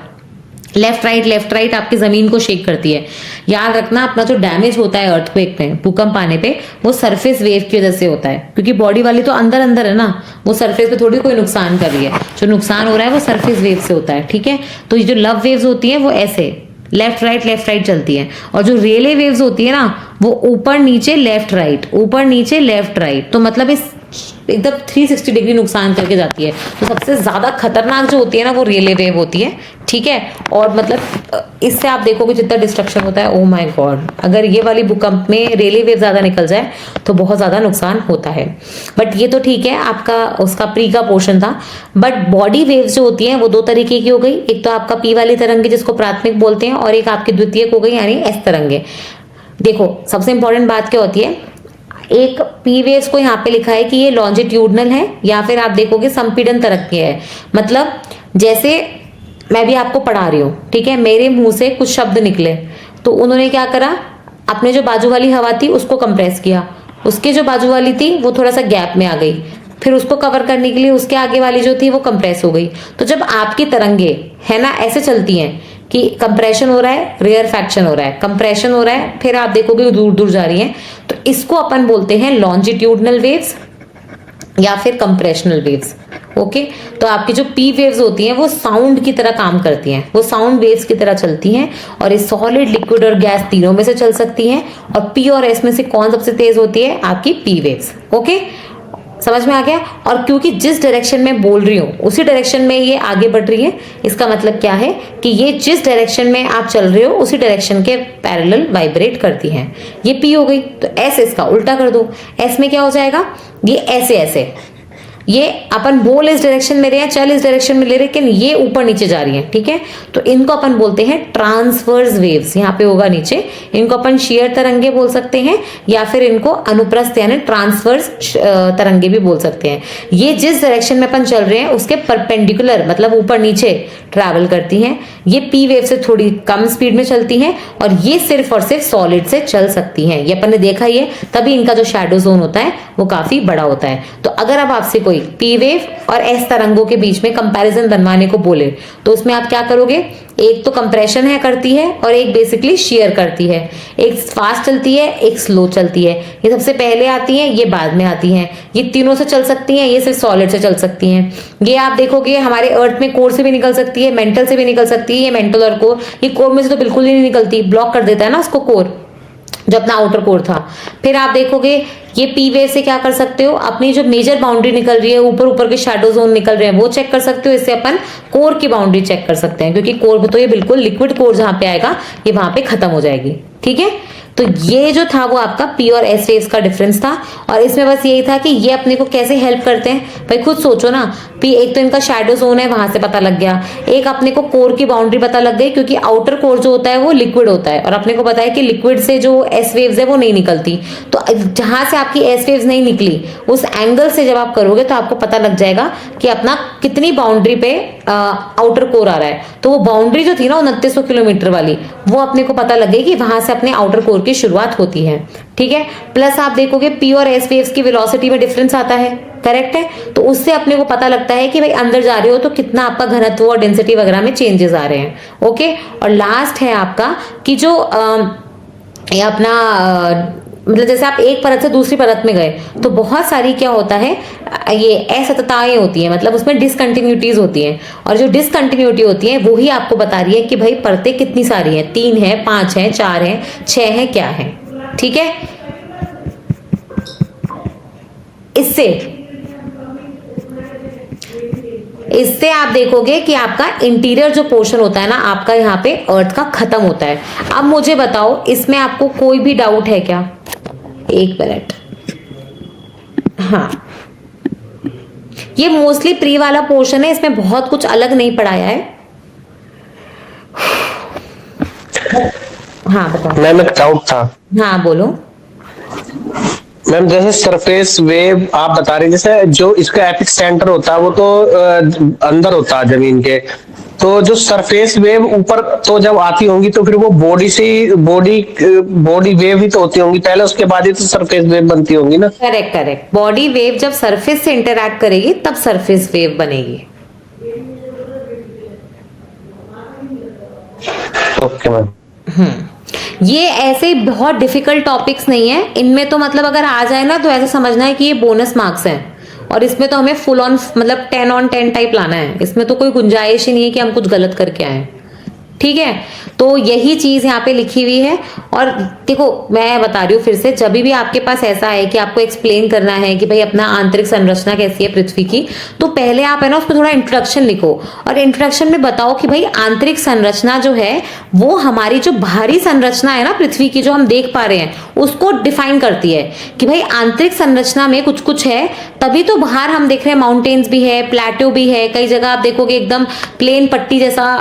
लेफ्ट राइट आपकी जमीन को शेक करती है। याद रखना, अपना जो डैमेज होता है अर्थक्वेक में, भूकंप आने पे, वो सरफेस वेव की वजह से होता है, क्योंकि बॉडी वाली तो अंदर अंदर है ना, वो सरफेस पे थोड़ी कोई नुकसान कर रही है। जो नुकसान हो रहा है वो सरफेस वेव से होता है, ठीक है। तो ये जो लव वेव्स होती है वो ऐसे लेफ्ट राइट चलती है, और जो रेले वेव्स होती है ना वो ऊपर नीचे लेफ्ट राइट, ऊपर नीचे लेफ्ट राइट, तो मतलब इस एकदम 360 डिग्री नुकसान करके जाती है। तो सबसे ज्यादा खतरनाक जो होती है ना वो रेले वेव होती है, ठीक है। और मतलब इससे आप देखोगे जितना डिस्ट्रक्शन होता है, ओ माय गॉड, अगर ये वाली भूकंप में रेले वेव ज्यादा निकल जाए तो बहुत ज्यादा नुकसान होता है। बट ये तो ठीक है, आपका उसका प्री का पोर्शन था। बट बॉडी वेव्स जो होती हैं वो दो तरीके की हो गई, एक तो आपका पी वाली तरंगे जिसको प्राथमिक बोलते हैं, और एक आपकी द्वितीयक हो गई यानी एस तरंगे। देखो सबसे इंपॉर्टेंट बात क्या होती है, एक पी वेव्स को यहाँ पे लिखा है कि ये लॉन्जिट्यूडनल है, या फिर आप देखोगे संपीड़न तरंगे है। मतलब जैसे मैं भी आपको पढ़ा रही हूँ, ठीक है, मेरे मुंह से कुछ शब्द निकले, तो उन्होंने क्या करा, अपने जो बाजू वाली हवा थी उसको कंप्रेस किया, उसके जो बाजू वाली थी वो थोड़ा सा गैप में आ गई, फिर उसको कवर करने के लिए उसके आगे वाली जो थी वो कंप्रेस हो गई। तो जब आपकी तरंगे है ना ऐसे चलती हैं कि कंप्रेशन हो रहा है, रेयरफैक्शन हो रहा है, कंप्रेशन हो रहा है, फिर आप देखोगे दूर दूर जा रही है, तो इसको अपन बोलते हैं लॉन्जिट्यूडनल वेव्स या फिर कंप्रेशनल वेव्स। ओके, तो आपकी जो पी वेव्स होती हैं वो साउंड की तरह काम करती हैं, वो साउंड वेव्स की तरह चलती हैं, और ये सॉलिड, लिक्विड और गैस तीनों में से चल सकती हैं। और पी और एस में से कौन सबसे तेज होती है, आपकी पी वेव्स। ओके, समझ में आ गया। और क्योंकि जिस डायरेक्शन में बोल रही हूँ उसी डायरेक्शन में ये आगे बढ़ रही है, इसका मतलब क्या है कि ये जिस डायरेक्शन में आप चल रहे हो उसी डायरेक्शन के पैरेलल वाइब्रेट करती हैं। ये पी हो गई, तो एस इसका उल्टा कर दो, एस में क्या हो जाएगा, ये ऐसे ऐसे, ये अपन बोल इस डायरेक्शन में रहे हैं, चल इस डायरेक्शन में ले रहे, लेकिन ये ऊपर नीचे जा रही है, ठीक है। तो इनको अपन बोलते हैं ट्रांसवर्स वेव्स, यहाँ पे होगा नीचे, इनको अपन शेयर तरंगे बोल सकते हैं, या फिर इनको अनुप्रस्थ यानी ट्रांसवर्स तरंगे भी बोल सकते हैं। ये जिस डायरेक्शन में अपन चल रहे हैं उसके परपेंडिकुलर, मतलब ऊपर नीचे ट्रैवल करती हैं। ये पी वेव से थोड़ी कम स्पीड में चलती हैं, और ये सिर्फ और सिर्फ सॉलिड से चल सकती हैं। ये अपन ने देखा ही है, तभी इनका जो शैडो जोन होता है वो काफी बड़ा होता है। तो अगर अब आपसे कोई पी वेव और एस तरंगों के बीच में कंपैरिजन बनवाने को बोले, तो उसमें आप क्या करोगे, एक तो कंप्रेशन है करती है, और एक बेसिकली शेयर करती है। एक फास्ट चलती है, एक स्लो चलती है। ये सबसे पहले आती है, ये बाद में आती हैं। ये तीनों से चल सकती हैं, ये सिर्फ सॉलिड से चल सकती हैं। ये आप देखोगे हमारे अर्थ में कोर से भी निकल सकती है, मेंटल से भी निकल सकती है। ये मेंटल और कोर, ये कोर में से तो बिल्कुल ही नहीं निकलती, ब्लॉक कर देता है ना उसको कोर, जो अपना आउटर कोर था। फिर आप देखोगे ये पी वेव से क्या कर सकते हो, अपनी जो मेजर बाउंड्री निकल रही है, ऊपर ऊपर के शैडो जोन निकल रहे हैं, वो चेक कर सकते हो। इससे अपन कोर की बाउंड्री चेक कर सकते हैं, क्योंकि कोर पे तो ये बिल्कुल लिक्विड कोर जहां पे आएगा ये वहां पे खत्म हो जाएगी, ठीक है। तो ये जो था वो आपका पी और एस वेव्स का डिफरेंस था, और इसमें बस यही था कि ये अपने को कैसे हेल्प करते हैं। भाई खुद सोचो ना, पी एक तो इनका शैडो जोन है, वहां से पता लग गया, एक अपने को कोर की बाउंड्री पता लग गई, क्योंकि आउटर कोर जो होता है वो लिक्विड होता है, और अपने को पता है कि लिक्विड से जो एस वेव्स है वो नहीं निकलती। तो जहां से आपकी एस वेव्स नहीं निकली, उस एंगल से जब आप करोगे तो आपको पता लग जाएगा कि अपना कितनी बाउंड्री पे आउटर कोर आ रहा है। तो वो बाउंड्री जो थी ना 2900 किलोमीटर वाली, वो अपने को पता लगे कि वहां से अपने आउटर कोर की शुरुआत होती है, ठीक है। प्लस आप देखोगे पी और एस वेव्स की वेलोसिटी में डिफरेंस आता है, करेक्ट है। तो उससे अपने को पता लगता है कि भाई अंदर जा रहे हो तो कितना आपका घनत्व और डेंसिटी वगैरह में चेंजेस आ रहे हैं, ओके। और लास्ट है आपका कि जो ये अपना मतलब जैसे आप एक परत से दूसरी परत में गए तो बहुत सारी क्या होता है, ये असतताएं होती हैं, मतलब उसमें डिसकंटिन्यूटीज होती हैं, और जो डिसकंटिन्यूटी होती है वो ही आपको बता रही है कि भाई परतें कितनी सारी हैं, 3 है, 5 है, 4 है, 6 है, क्या है, ठीक है। इससे आप देखोगे कि आपका इंटीरियर जो पोर्शन होता है ना आपका यहाँ पे अर्थ का खत्म होता है। अब मुझे बताओ इसमें आपको कोई भी डाउट है क्या, एक मिनट। हाँ, ये मोस्टली प्री वाला पोर्शन है, इसमें बहुत कुछ अलग नहीं पढ़ाया है। हाँ बताओ मैम, एक डाउट था। हाँ बोलो मैम, जैसे सरफेस वेव आप बता रहे, जैसे जो इसका एपिक सेंटर होता है वो तो अंदर होता है जमीन के, तो जो सरफेस वेव ऊपर तो जब आती होंगी तो फिर वो बॉडी से बॉडी वेव ही तो होती होंगी पहले, उसके बाद ही तो सरफेस वेव बनती होंगी ना। करेक्ट करेक्ट, बॉडी वेव जब सरफेस से इंटरैक्ट करेगी तब सरफेस वेव बनेगी। Okay ma'am. ये ऐसे बहुत डिफिकल्ट टॉपिक्स नहीं है इनमें, तो मतलब अगर आ जाए ना तो ऐसे समझना है कि ये बोनस मार्क्स हैं और इसमें तो हमें फुल ऑन मतलब 10 on 10 टाइप लाना है। इसमें तो कोई गुंजाइश ही नहीं है कि हम कुछ गलत करके आए। ठीक है, तो यही चीज यहाँ पे लिखी हुई है। और देखो मैं बता रही हूँ फिर से, जब भी आपके पास ऐसा है कि आपको एक्सप्लेन करना है कि भाई अपना आंतरिक संरचना कैसी है पृथ्वी की, तो पहले आप है ना उसको थोड़ा इंट्रोडक्शन लिखो और इंट्रोडक्शन में बताओ कि भाई आंतरिक संरचना जो है वो हमारी जो बाहरी संरचना है ना पृथ्वी की जो हम देख पा रहे हैं उसको डिफाइन करती है कि भाई आंतरिक संरचना में कुछ कुछ है, तभी तो बाहर हम देख रहे हैं माउंटेन्स भी है, प्लेटो भी है, कई जगह आप देखोगे एकदम प्लेन पट्टी जैसा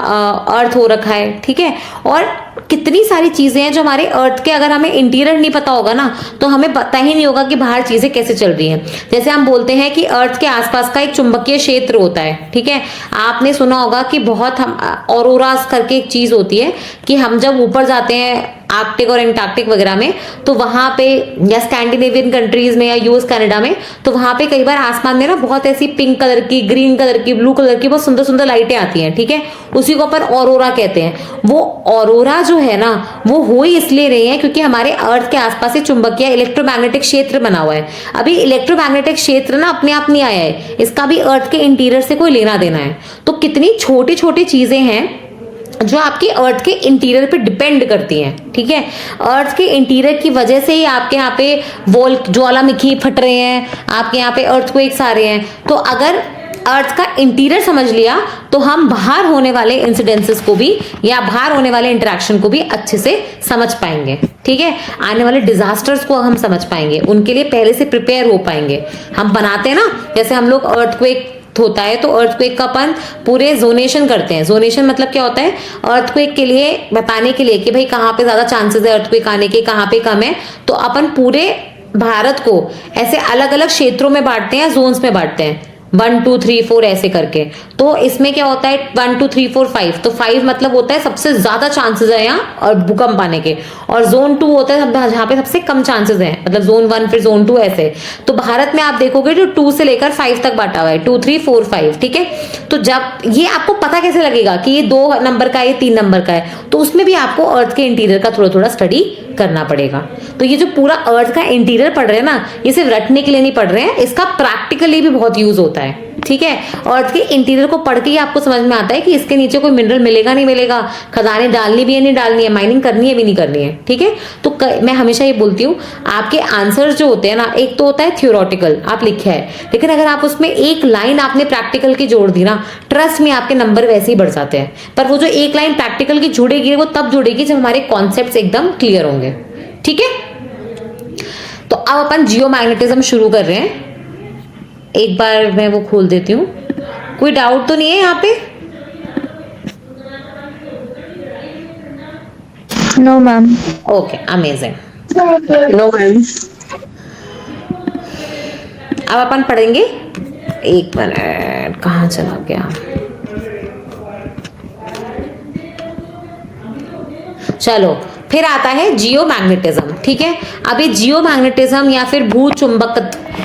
अर्थ हो रखा है। ठीक है, और कितनी सारी चीजें हैं जो हमारे अर्थ के, अगर हमें इंटीरियर नहीं पता होगा ना तो हमें पता ही नहीं होगा कि बाहर चीजें कैसे चल रही हैं। जैसे हम बोलते हैं कि अर्थ के आसपास का एक चुंबकीय क्षेत्र होता है। ठीक है, आपने सुना होगा कि बहुत हम ऑरोरास करके एक चीज होती है कि हम जब ऊपर जाते हैं आर्कटिक और एंटार्क्टिक वगैरह में, तो वहां पे या स्कैंडिनेवियन कंट्रीज में या यूएस कनाडा में, तो वहां पे कई बार आसमान में ना बहुत ऐसी पिंक कलर की, ग्रीन कलर की, ब्लू कलर की बहुत सुंदर सुंदर लाइटें आती हैं। ठीक है, उसी को अपन ऑरोरा कहते हैं। वो ऑरोरा जो है ना वो हो ही इसलिए रही है क्योंकि हमारे अर्थ के आसपास से चुंबकीय इलेक्ट्रोमैग्नेटिक क्षेत्र बना हुआ है। अभी इलेक्ट्रोमैग्नेटिक क्षेत्र ना अपने आप नहीं आया है, इसका भी अर्थ के इंटीरियर से कोई लेना देना है। तो कितनी छोटी छोटी चीजें हैं जो आपके अर्थ के इंटीरियर पे डिपेंड करती हैं। ठीक है, अर्थ के इंटीरियर की वजह से ही आपके यहाँ पे ज्वालामुखी फट रहे हैं, आपके यहाँ पे अर्थक्वेक्स आ रहे हैं। तो अगर अर्थ का इंटीरियर समझ लिया तो हम बाहर होने वाले इंसिडेंसेस को भी या बाहर होने वाले इंटरेक्शन को भी अच्छे से समझ पाएंगे। ठीक है, आने वाले डिजास्टर्स को हम समझ पाएंगे, उनके लिए पहले से प्रिपेयर हो पाएंगे। हम बनाते हैं ना, जैसे हम लोग अर्थक्वेक होता है तो अर्थक्वेक का अपन पूरे जोनेशन करते हैं। जोनेशन मतलब क्या होता है, अर्थक्वेक के लिए बताने के लिए कि भाई कहाँ पे ज्यादा चांसेस है अर्थक्वेक आने के, कहाँ पे कम है, तो अपन पूरे भारत को ऐसे अलग अलग क्षेत्रों में बांटते हैं, जोन्स में बांटते हैं, 1 2 3 4 ऐसे करके। तो इसमें क्या होता है 1 2 3 4 5, तो 5 मतलब होता है सबसे ज्यादा चांसेस है यहाँ और भूकंप आने के, और जोन 2 होता है जहाँ पे सबसे कम चांसेस हैं, मतलब जोन 1 फिर जोन 2 ऐसे। तो भारत में आप देखोगे जो 2 से लेकर 5 तक बांटा हुआ है, 2 3 4 5। ठीक है, तो जब ये आपको पता कैसे लगेगा कि ये 2 नंबर का है, ये 3 नंबर का है, तो उसमें भी आपको अर्थ के इंटीरियर का थोड़ा थोड़ा स्टडी करना पड़ेगा। तो ये जो पूरा अर्थ का इंटीरियर पढ़ रहे हैं ना, ये सिर्फ रटने के लिए नहीं पढ़ रहे हैं, इसका प्रैक्टिकली भी बहुत यूज होता है। ठीक है, अर्थ के इंटीरियर को पढ़ के ही आपको समझ में आता है कि इसके नीचे कोई मिनरल मिलेगा नहीं मिलेगा, खदानें डालनी भी है नहीं डालनी है, माइनिंग करनी है भी नहीं करनी है। ठीक है, तो मैं हमेशा ये बोलती हूँ आपके आंसर्स जो होते हैं ना, एक तो होता है थ्योरेटिकल आप लिखे है, लेकिन अगर आप उसमें एक लाइन आपने प्रैक्टिकल की जोड़ दी ना, ट्रस्ट में आपके नंबर वैसे ही बढ़ जाते हैं। पर वो जो एक लाइन प्रैक्टिकल की जुड़ेगी वो तब जुड़ेगी जब हमारे कॉन्सेप्ट एकदम क्लियर होंगे। ठीक है, तो अब अपन जियोमैग्नेटिज्म शुरू कर रहे हैं। एक बार मैं वो खोल देती हूँ, कोई डाउट तो नहीं है यहाँ पे? No ma'am. Okay, amazing. No ma'am. अब अपन पढ़ेंगे, एक मिनट कहाँ चला गया, चलो फिर आता है जियोमैग्नेटिज्म। ठीक है, अभी जियोमैग्नेटिज्म या फिर भू चुंबक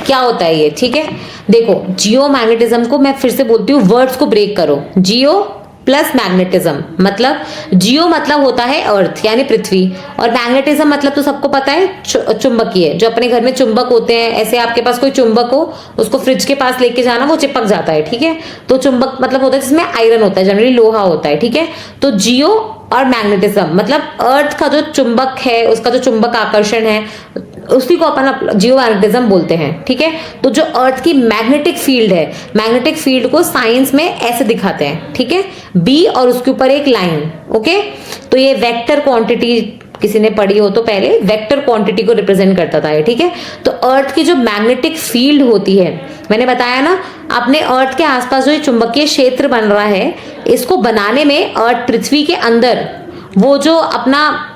क्या होता है ये? ठीक है, देखो जियोमैग्नेटिज्म को मैं फिर से बोलती हूँ, वर्ड्स को ब्रेक करो। जियो प्लस मैग्नेटिज्म, मतलब जियो मतलब होता है अर्थ यानी पृथ्वी, और मैग्नेटिज्म मतलब तो सबको पता है चुंबकीय, जो अपने घर में चुंबक होते हैं, ऐसे आपके पास कोई चुंबक हो उसको फ्रिज के पास लेके जाना, वो चिपक जाता है। ठीक है, तो चुंबक मतलब होता है जिसमें आयरन होता है, जनरली लोहा होता है। ठीक है, तो जियो और मैग्नेटिज्म मतलब अर्थ का जो चुंबक है, उसका जो चुंबक आकर्षण है, उसी को अपन जियोमैग्नेटिज्म बोलते हैं। ठीक है, तो जो अर्थ की मैग्नेटिक फील्ड है, मैग्नेटिक फील्ड को साइंस में ऐसे दिखाते हैं। ठीक है, बी और उसके ऊपर एक लाइन। ओके, तो ये वेक्टर क्वांटिटी किसी ने पढ़ी हो तो पहले वेक्टर क्वांटिटी को रिप्रेजेंट करता था ये। ठीक है, तो अर्थ की जो मैग्नेटिक फील्ड होती है, मैंने बताया ना, अपने अर्थ के आसपास जो ये चुंबकीय क्षेत्र बन रहा है, इसको बनाने में अर्थ पृथ्वी के अंदर वो जो अपना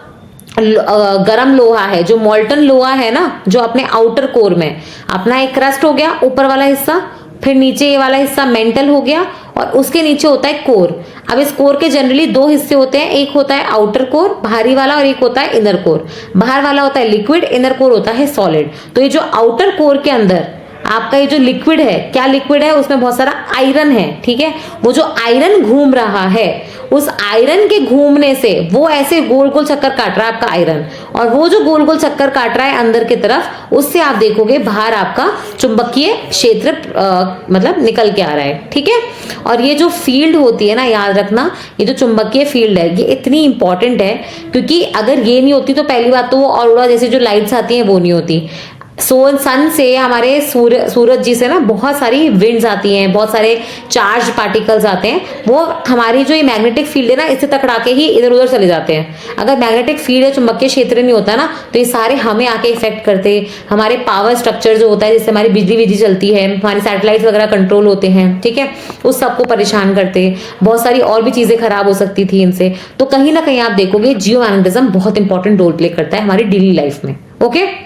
गरम लोहा है, जो मोल्टन लोहा है ना, जो अपने आउटर कोर में अपना एक क्रस्ट हो गया ऊपर वाला हिस्सा, फिर नीचे ये वाला हिस्सा मेंटल हो गया, और उसके नीचे होता है कोर। अब इस कोर के जनरली 2 हिस्से होते हैं, एक होता है आउटर कोर बाहरी वाला और एक होता है इनर कोर। बाहर वाला होता है लिक्विड, इनर कोर होता है सॉलिड। तो ये जो आउटर कोर के अंदर आपका ये जो लिक्विड है, क्या लिक्विड है, उसमें बहुत सारा आयरन है। ठीक है, वो जो आयरन घूम रहा है उस आयरन के घूमने से वो ऐसे गोल गोल चक्कर काट रहा है आपका आयरन, और वो जो गोल गोल चक्कर काट रहा है अंदर की तरफ, उससे आप देखोगे बाहर आपका चुंबकीय क्षेत्र मतलब निकल के आ रहा है। ठीक है, और ये जो फील्ड होती है ना, याद रखना, ये जो चुंबकीय फील्ड है ये इतनी इंपॉर्टेंट है, क्योंकि अगर ये नहीं होती तो पहली बात तो वो ऑरोरा जैसी जो लाइट्स आती हैं वो नहीं होती। सन से, हमारे सूरज जी से ना बहुत सारी विंड्स आती हैं, बहुत सारे चार्ज पार्टिकल्स आते हैं, वो हमारी जो ये मैग्नेटिक फील्ड है ना इससे टकरा के ही इधर उधर चले जाते हैं। अगर मैग्नेटिक फील्ड या चुंबकीय क्षेत्र नहीं होता ना तो ये सारे हमें आके इफेक्ट करते, हमारे पावर स्ट्रक्चर जो होता है जिससे हमारी बिजली चलती है, हमारी सैटेलाइट वगैरह कंट्रोल होते हैं, ठीक है, उस सबको परेशान करते, बहुत सारी और भी चीजें खराब हो सकती थी इनसे। तो कहीं ना कहीं आप देखोगे जियो मैग्नेटिज्म बहुत इंपॉर्टेंट रोल प्ले करता है हमारी डेली लाइफ में। ओके,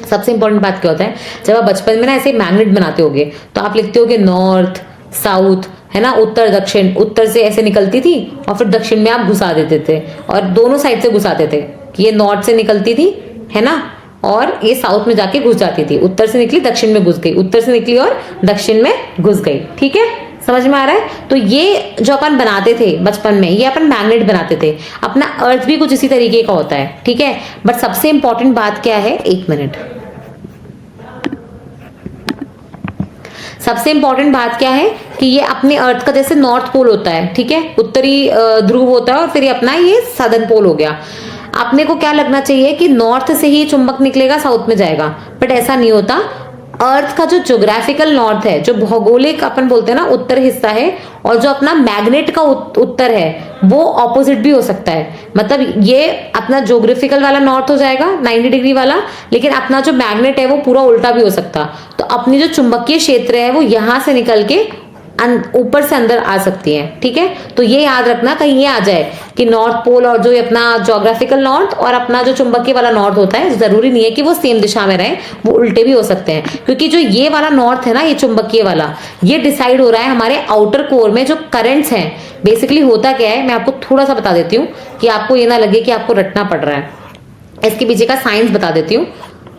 सबसे इंपॉर्टेंट बात क्या होता है, जब आप बचपन में ना ऐसे मैग्नेट बनाते होगे तो आप लिखते होगे नॉर्थ साउथ, है ना, उत्तर दक्षिण, उत्तर से ऐसे निकलती थी और फिर दक्षिण में आप घुसा देते थे और दोनों साइड से घुसाते थे कि ये नॉर्थ से निकलती थी, है ना, और ये साउथ में जाके घुस जाती थी, उत्तर से निकली दक्षिण में घुस गई, उत्तर से निकली और दक्षिण में घुस गई। ठीक है, समझ में आ रहा है? तो ये जो अपन बनाते थे बचपन में, ये अपन मैग्नेट बनाते थे। अपना अर्थ भी कुछ इसी तरीके का होता है, ठीक है, बट सबसे इंपॉर्टेंट बात क्या है, एक मिनट, सबसे इंपॉर्टेंट बात क्या है कि ये अपने अर्थ का जैसे नॉर्थ पोल होता है, ठीक है, उत्तरी ध्रुव होता है, और फिर ये अपना ये सदर्न पोल हो गया। अपने को क्या लगना चाहिए कि नॉर्थ से ही चुंबक निकलेगा साउथ में जाएगा, बट ऐसा नहीं होता। अर्थ का जो ज्योग्राफिकल नॉर्थ है, जो भौगोलिक अपन बोलते हैं ना उत्तर हिस्सा है, और जो अपना मैग्नेट का उत्तर है वो ऑपोजिट भी हो सकता है। मतलब ये अपना ज्योग्राफिकल वाला नॉर्थ हो जाएगा 90 डिग्री वाला, लेकिन अपना जो मैग्नेट है वो पूरा उल्टा भी हो सकता। तो अपनी जो चुंबकीय क्षेत्र है वो यहां से निकल के ऊपर से अंदर आ सकती है। ठीक है, तो ये याद रखना, कहीं ये आ जाए कि नॉर्थ पोल और जो अपना ज्योग्राफिकल नॉर्थ और अपना जो चुंबकीय वाला नॉर्थ होता है, जरूरी नहीं है कि वो सेम दिशा में रहे, वो उल्टे भी हो सकते हैं, क्योंकि जो ये वाला नॉर्थ है ना, ये चुंबकीय वाला, ये डिसाइड हो रहा है हमारे आउटर कोर में जो करंट्स हैं। बेसिकली होता क्या है, मैं आपको थोड़ा सा बता देती हूँ कि आपको ये ना लगे कि आपको रटना पड़ रहा है, इसके पीछे का साइंस बता देती हूँ।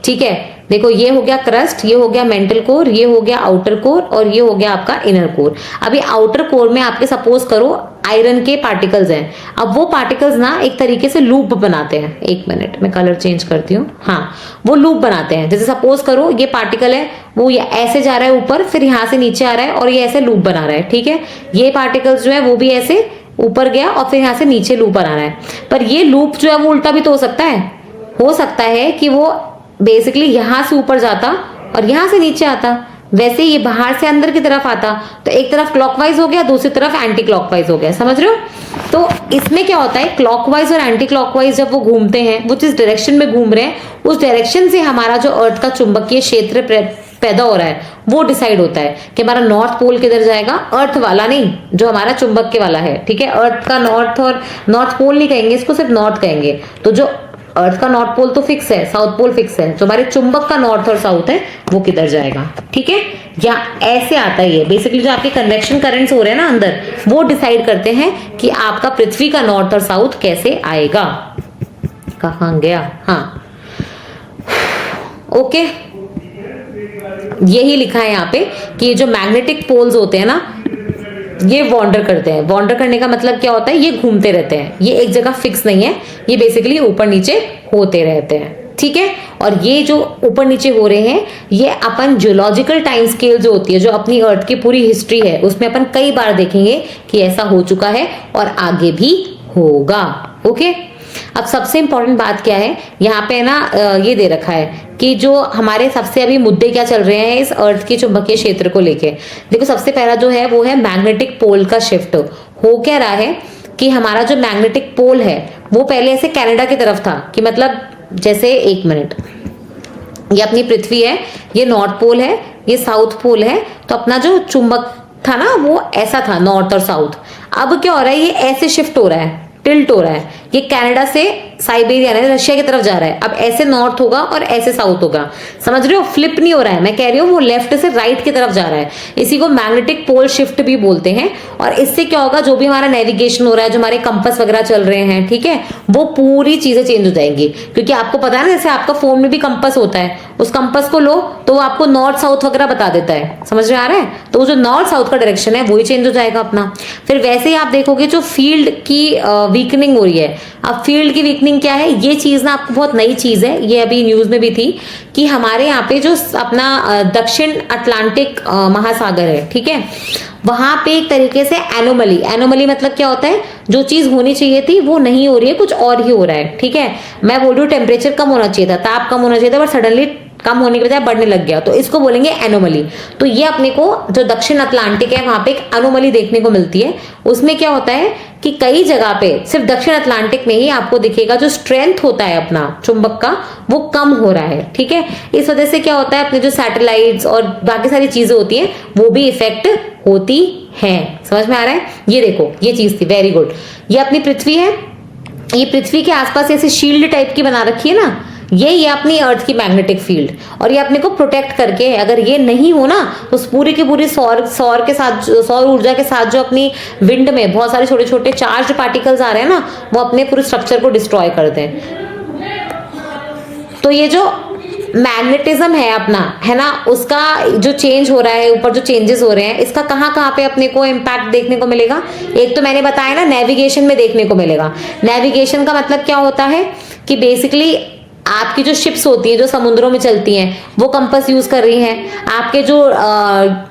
ठीक है, देखो, ये हो गया क्रस्ट, ये हो गया मेंटल कोर, ये हो गया आउटर कोर, और ये हो गया आपका इनर कोर। अभी आउटर कोर में आपके सपोज करो आयरन के पार्टिकल्स हैं। अब वो पार्टिकल्स ना एक तरीके से लूप बनाते हैं, एक मिनट मैं कलर चेंज करती हूँ, हाँ, वो लूप बनाते हैं। जैसे सपोज करो ये पार्टिकल है, वो ये ऐसे जा रहा है ऊपर, फिर यहाँ से नीचे आ रहा है और ये ऐसे लूप बना रहा है। ठीक है, ये पार्टिकल्स जो है वो भी ऐसे ऊपर गया और फिर यहाँ से नीचे लूप बना रहा है। पर ये लूप जो है वो उल्टा भी तो हो सकता है कि वो बेसिकली यहां से ऊपर जाता और यहां से नीचे आता, वैसे ये बाहर से अंदर की तरफ आता, तो एक तरफ क्लॉकवाइज हो गया, दूसरी तरफ एंटी क्लॉकवाइज हो गया। समझ रहे हो? तो इसमें क्या होता है, क्लॉकवाइज और एंटी क्लॉकवाइज जब वो घूमते हैं, वो जिस डायरेक्शन में घूम रहे हैं उस डायरेक्शन से हमारा जो अर्थ का चुंबकीय क्षेत्र पैदा हो रहा है वो डिसाइड होता है कि हमारा नॉर्थ पोल किधर जाएगा, अर्थ वाला नहीं, जो हमारा चुंबक के वाला है। ठीक है, अर्थ का नॉर्थ और नॉर्थ पोल नहीं कहेंगे इसको, सिर्फ नॉर्थ कहेंगे। तो जो अर्थ का नॉर्थ पोल तो फिक्स है, साउथ पोल फिक्स है, जो हमारे चुंबक का नॉर्थ और साउथ है वो किधर जाएगा। ठीक है, या ऐसे आता है ये बेसिकली, जो आपके कन्वेक्शन करंट्स हो रहे हैं ना अंदर, वो डिसाइड करते हैं कि आपका पृथ्वी का नॉर्थ और साउथ कैसे आएगा। कहां गया, हाँ, ओके, यही लिखा है यहाँ पे कि जो मैग्नेटिक पोल्स होते हैं ना, ये वॉन्डर करते हैं। वॉन्डर करने का मतलब क्या होता है, ये घूमते रहते हैं, ये एक जगह फिक्स नहीं है, ये बेसिकली ऊपर नीचे होते रहते हैं। ठीक है, और ये जो ऊपर नीचे हो रहे हैं, ये अपन जियोलॉजिकल टाइम स्केल जो होती है, जो अपनी अर्थ की पूरी हिस्ट्री है, उसमें अपन कई बार देखेंगे कि ऐसा हो चुका है और आगे भी होगा। ओके, अब सबसे इंपॉर्टेंट बात क्या है, यहाँ पे ना ये दे रखा है कि जो हमारे सबसे अभी मुद्दे क्या चल रहे हैं इस अर्थ के चुंबकीय क्षेत्र को लेके। देखो, सबसे पहला जो है वो है मैग्नेटिक पोल का शिफ्ट। हो क्या रहा है कि हमारा जो मैग्नेटिक पोल है वो पहले ऐसे कनाडा की तरफ था, कि मतलब जैसे, एक मिनट, ये अपनी पृथ्वी है, ये नॉर्थ पोल है, ये साउथ पोल है, तो अपना जो चुंबक था ना वो ऐसा था, नॉर्थ और साउथ। अब क्या हो रहा है, ये ऐसे शिफ्ट हो रहा है, टिल्ट हो रहा है, ये कनाडा से साइबेरिया है, रशिया की तरफ जा रहा है। अब ऐसे नॉर्थ होगा और ऐसे साउथ होगा, समझ रहे हो? फ्लिप नहीं हो रहा है, मैं कह रही हूँ वो लेफ्ट से राइट की तरफ जा रहा है। इसी को मैग्नेटिक पोल शिफ्ट भी बोलते हैं। और इससे क्या होगा, जो भी हमारा नेविगेशन हो रहा है, जो हमारे कंपास वगैरह चल रहे हैं, ठीक है, वो पूरी चीजें चेंज हो जाएंगी। क्योंकि आपको पता है ना, जैसे आपका फोन में भी कंपास होता है, उस कंपास को लो तो वो आपको नॉर्थ साउथ वगैरह बता देता है, समझ में आ रहा है? तो वो जो नॉर्थ साउथ का डायरेक्शन है वही चेंज हो जाएगा अपना। फिर वैसे ही आप देखोगे जो फील्ड की वीकनिंग हो रही है। अब फील्ड की वीकनिंग क्या है, ये चीज ना आपको बहुत नई चीज है, ये अभी न्यूज में भी थी कि हमारे यहाँ पे जो अपना दक्षिण अटलांटिक महासागर है, ठीक है, वहां पे एक तरीके से एनोमली मतलब क्या होता है, जो चीज होनी चाहिए थी वो नहीं हो रही है, कुछ और ही हो रहा है, ठीक है। मैं बोल रही हूँ टेम्परेचर कम होना चाहिए था, ताप कम होना चाहिए था, बट सडनली कम होने के बजाय बढ़ने लग गया, तो इसको बोलेंगे एनोमली। तो ये अपने को जो दक्षिण अटलांटिक है वहां पे एक एनोमली देखने को मिलती है। उसमें क्या होता है कि कई जगह पे सिर्फ दक्षिण अटलांटिक में ही आपको दिखेगा जो स्ट्रेंथ होता है अपना चुंबक का वो कम हो रहा है, ठीक है। इस वजह से क्या होता है, अपने जो सैटेलाइट्स और बाकी सारी चीजें होती हैं वो भी इफेक्ट होती है। समझ में आ रहा है? ये देखो, ये चीज थी, वेरी गुड। ये अपनी पृथ्वी है, ये पृथ्वी के आसपास ऐसे शील्ड टाइप की बना रखी है ना, ये अपनी अर्थ की मैग्नेटिक फील्ड, और ये अपने को प्रोटेक्ट करके है। अगर ये नहीं हो ना तो पूरी की पूरी सौर के साथ, सौर ऊर्जा के साथ जो अपनी विंड में बहुत सारे छोटे छोटे चार्ज पार्टिकल्स आ रहे हैं ना, वो अपने पूरे स्ट्रक्चर को डिस्ट्रॉय करते हैं। तो ये जो मैग्नेटिज्म है अपना, है ना, उसका जो चेंज हो रहा है, ऊपर जो चेंजेस हो रहे हैं, इसका कहाँ कहाँ पे अपने को इम्पैक्ट देखने को मिलेगा? एक तो मैंने बताया ना, नेविगेशन में देखने को मिलेगा। नेविगेशन का मतलब क्या होता है कि बेसिकली आपकी जो शिप्स होती हैं जो समुद्रों में चलती हैं वो कंपास यूज कर रही हैं। आपके जो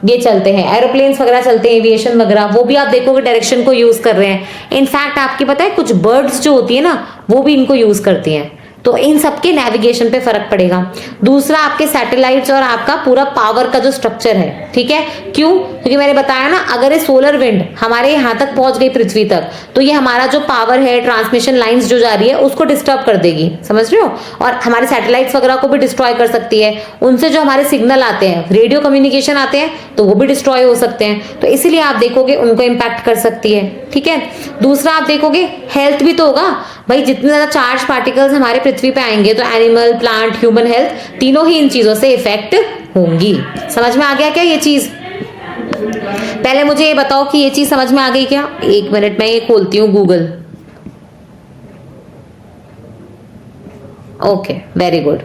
ये चलते हैं एरोप्लेन्स वगैरह चलते हैं, एविएशन वगैरह, वो भी आप देखोगे डायरेक्शन को यूज कर रहे हैं। इनफैक्ट आपकी पता है कुछ बर्ड्स जो होती है ना वो भी इनको यूज करती हैं। तो इन सबके नेविगेशन पे फर्क पड़ेगा। दूसरा, आपके सैटेलाइट्स और आपका पूरा पावर का जो स्ट्रक्चर है, ठीक है। क्यों? क्योंकि मैंने बताया ना, अगर ये सोलर विंड हमारे यहाँ तक पहुंच गई पृथ्वी तक, तो ये हमारा जो पावर है, ट्रांसमिशन लाइंस जो जा रही है उसको डिस्टर्ब कर देगी, समझ रहे हो। और हमारे सैटेलाइट्स वगैरह को भी डिस्ट्रॉय कर सकती है। उनसे जो हमारे सिग्नल आते हैं, रेडियो कम्युनिकेशन आते हैं, तो वो भी डिस्ट्रॉय हो सकते हैं। तो इसीलिए आप देखोगे उनको इम्पैक्ट कर सकती है, ठीक है। दूसरा, आप देखोगे हेल्थ भी तो होगा भाई। जितने ज्यादा चार्ज पार्टिकल्स हमारे पृथ्वी पे आएंगे तो एनिमल, प्लांट, ह्यूमन हेल्थ तीनों ही इन चीजों से इफेक्ट होंगी। समझ में आ गया क्या ये चीज? पहले मुझे ये बताओ कि ये चीज समझ में आ गई क्या? एक मिनट, मैं ये खोलती हूँ गूगल। Okay, very good.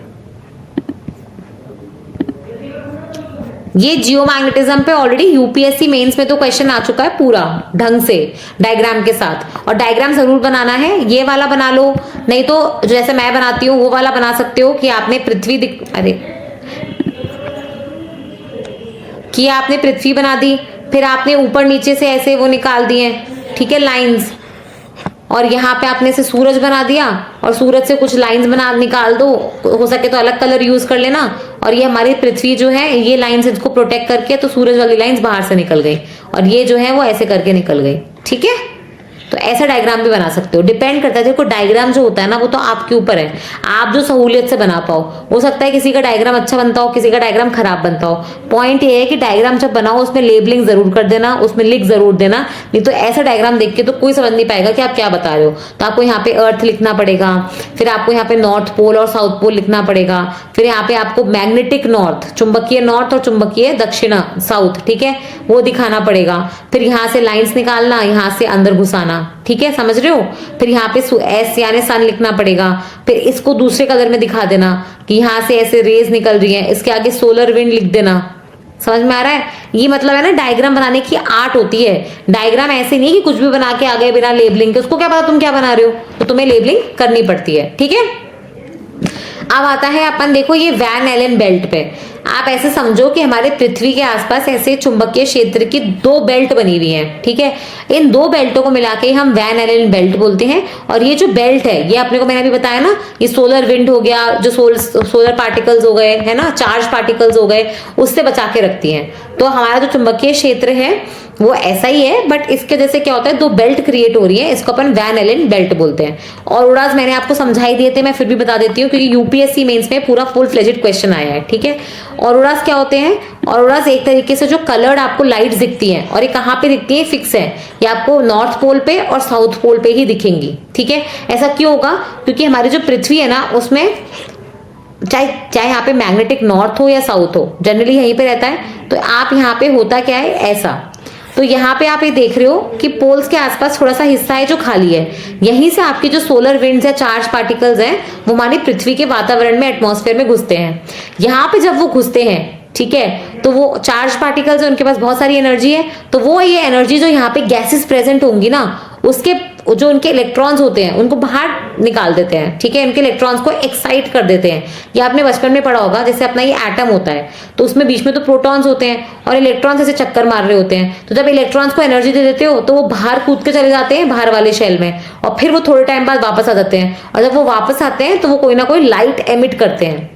ये जियोमैग्नेटिज्म पे ऑलरेडी यूपीएससी मेंस में तो क्वेश्चन आ चुका है पूरा ढंग से डायग्राम के साथ। और डायग्राम जरूर बनाना है, ये वाला बना लो, नहीं तो जैसे मैं बनाती हूँ वो वाला बना सकते हो कि आपने पृथ्वी बना दी, फिर आपने ऊपर नीचे से ऐसे वो निकाल दिए, ठीक है, लाइंस। और यहाँ पे आपने से सूरज बना दिया और सूरज से कुछ लाइंस बना निकाल दो, हो सके तो अलग कलर यूज कर लेना। और ये हमारी पृथ्वी जो है ये लाइंस इसको प्रोटेक्ट करके, तो सूरज वाली लाइंस बाहर से निकल गई और ये जो है वो ऐसे करके निकल गई, ठीक है। तो ऐसा डायग्राम भी बना सकते हो, डिपेंड करता है। देखो डायग्राम जो होता है ना वो तो आपके ऊपर है, आप जो सहूलियत से बना पाओ। हो सकता है किसी का डायग्राम अच्छा बनता हो, किसी का डायग्राम खराब बनता हो। पॉइंट ये है कि डायग्राम जब बनाओ उसमें लेबलिंग जरूर कर देना, उसमें लिख जरूर देना, नहीं तो ऐसा डायग्राम देख के तो कोई समझ नहीं पाएगा कि आप क्या बता रहे हो। तो आपको यहाँ पे अर्थ लिखना पड़ेगा, फिर आपको यहाँ पे नॉर्थ पोल और साउथ पोल लिखना पड़ेगा, फिर यहाँ पे आपको मैग्नेटिक नॉर्थ, चुंबकीय नॉर्थ और चुंबकीय दक्षिण साउथ, ठीक है, वो दिखाना पड़ेगा। फिर यहाँ से लाइंस निकालना, यहाँ से अंदर घुसाना, ठीक है, समझ रहे हो। फिर यहाँ पे एस यानी सन लिखना पड़ेगा, फिर इसको दूसरे कलर में दिखा देना कि यहाँ से ऐसे रेज निकल रही है, इसके आगे सोलर विंड लिख देना। समझ में आ रहा है? ये मतलब है ना, डायग्राम बनाने की आर्ट होती है। डायग्राम ऐसे नहीं कि कुछ भी बना के आ गए बिना लेबलिंग के, उसको क्या पता तुम क्या बना रहे हो, तो तुम्हें लेबलिंग करनी पड़ती है, ठीक है। अब आता है अपन, देखो ये वैन एलन बेल्ट पे। आप ऐसे समझो कि हमारे पृथ्वी के आसपास ऐसे चुंबकीय क्षेत्र की दो बेल्ट बनी हुई हैं, ठीक है। इन दो बेल्टों को मिला के हम वैन एलन बेल्ट बोलते हैं। और ये जो बेल्ट है ये अपने को मैंने अभी बताया ना, ये सोलर विंड हो गया, जो सोलर पार्टिकल्स हो गए, है ना, चार्ज पार्टिकल्स हो गए, उससे बचा के रखती हैं। तो हमारा जो चुंबकीय क्षेत्र है वो ऐसा ही है, बट इसके जैसे क्या होता है, दो बेल्ट क्रिएट हो रही है, इसको अपन वैन एलन बेल्ट बोलते हैं। और ऑरोराज मैंने आपको समझाई दिए थे, मैं फिर भी बता देती हूँ क्योंकि यूपीएससी मेंस में पूरा फुल फ्लेजेड क्वेश्चन आया है, ठीक है। ऑरोराज क्या होते हैं? ऑरोरास एक तरीके से जो कलर्ड आपको लाइट्स दिखती हैं, और ये कहाँ पे दिखती है, फिक्स है, ये आपको नॉर्थ पोल पे और साउथ पोल पे ही दिखेंगी। ठीक है, ऐसा क्यों होगा, क्योंकि हमारी जो पृथ्वी है ना उसमें चाहे चाहे यहाँ पे मैग्नेटिक नॉर्थ हो या साउथ हो, जनरली यहीं पे रहता है। तो आप यहाँ पे होता क्या है ऐसा, तो यहाँ पे आप ये देख रहे हो कि पोल्स के आसपास थोड़ा सा हिस्सा है जो खाली है, यहीं से आपके जो सोलर विंड्स या चार्ज पार्टिकल्स हैं वो हमारी पृथ्वी के वातावरण में, एटमॉस्फेयर में घुसते हैं। यहाँ पे जब वो घुसते हैं, ठीक है, तो वो चार्ज पार्टिकल्स है, उनके पास बहुत सारी एनर्जी है, तो वो ये एनर्जी जो यहाँ पे गैसेस प्रेजेंट होंगी ना, उसके जो उनके इलेक्ट्रॉन्स होते हैं उनको बाहर निकाल देते हैं। ठीक है, उनके इलेक्ट्रॉन्स को एक्साइट कर देते हैं। ये आपने बचपन में पढ़ा होगा, जैसे अपना ये एटम होता है तो उसमें बीच में तो प्रोटॉन्स होते हैं और इलेक्ट्रॉन्स ऐसे चक्कर मार रहे होते हैं, तो जब इलेक्ट्रॉन्स को एनर्जी दे देते हो तो वो बाहर कूद के चले जाते हैं बाहर वाले शेल में, और फिर वो थोड़े टाइम बाद वापस आ जाते हैं, और जब वो वापस आते हैं तो वो कोई ना कोई लाइट एमिट करते हैं,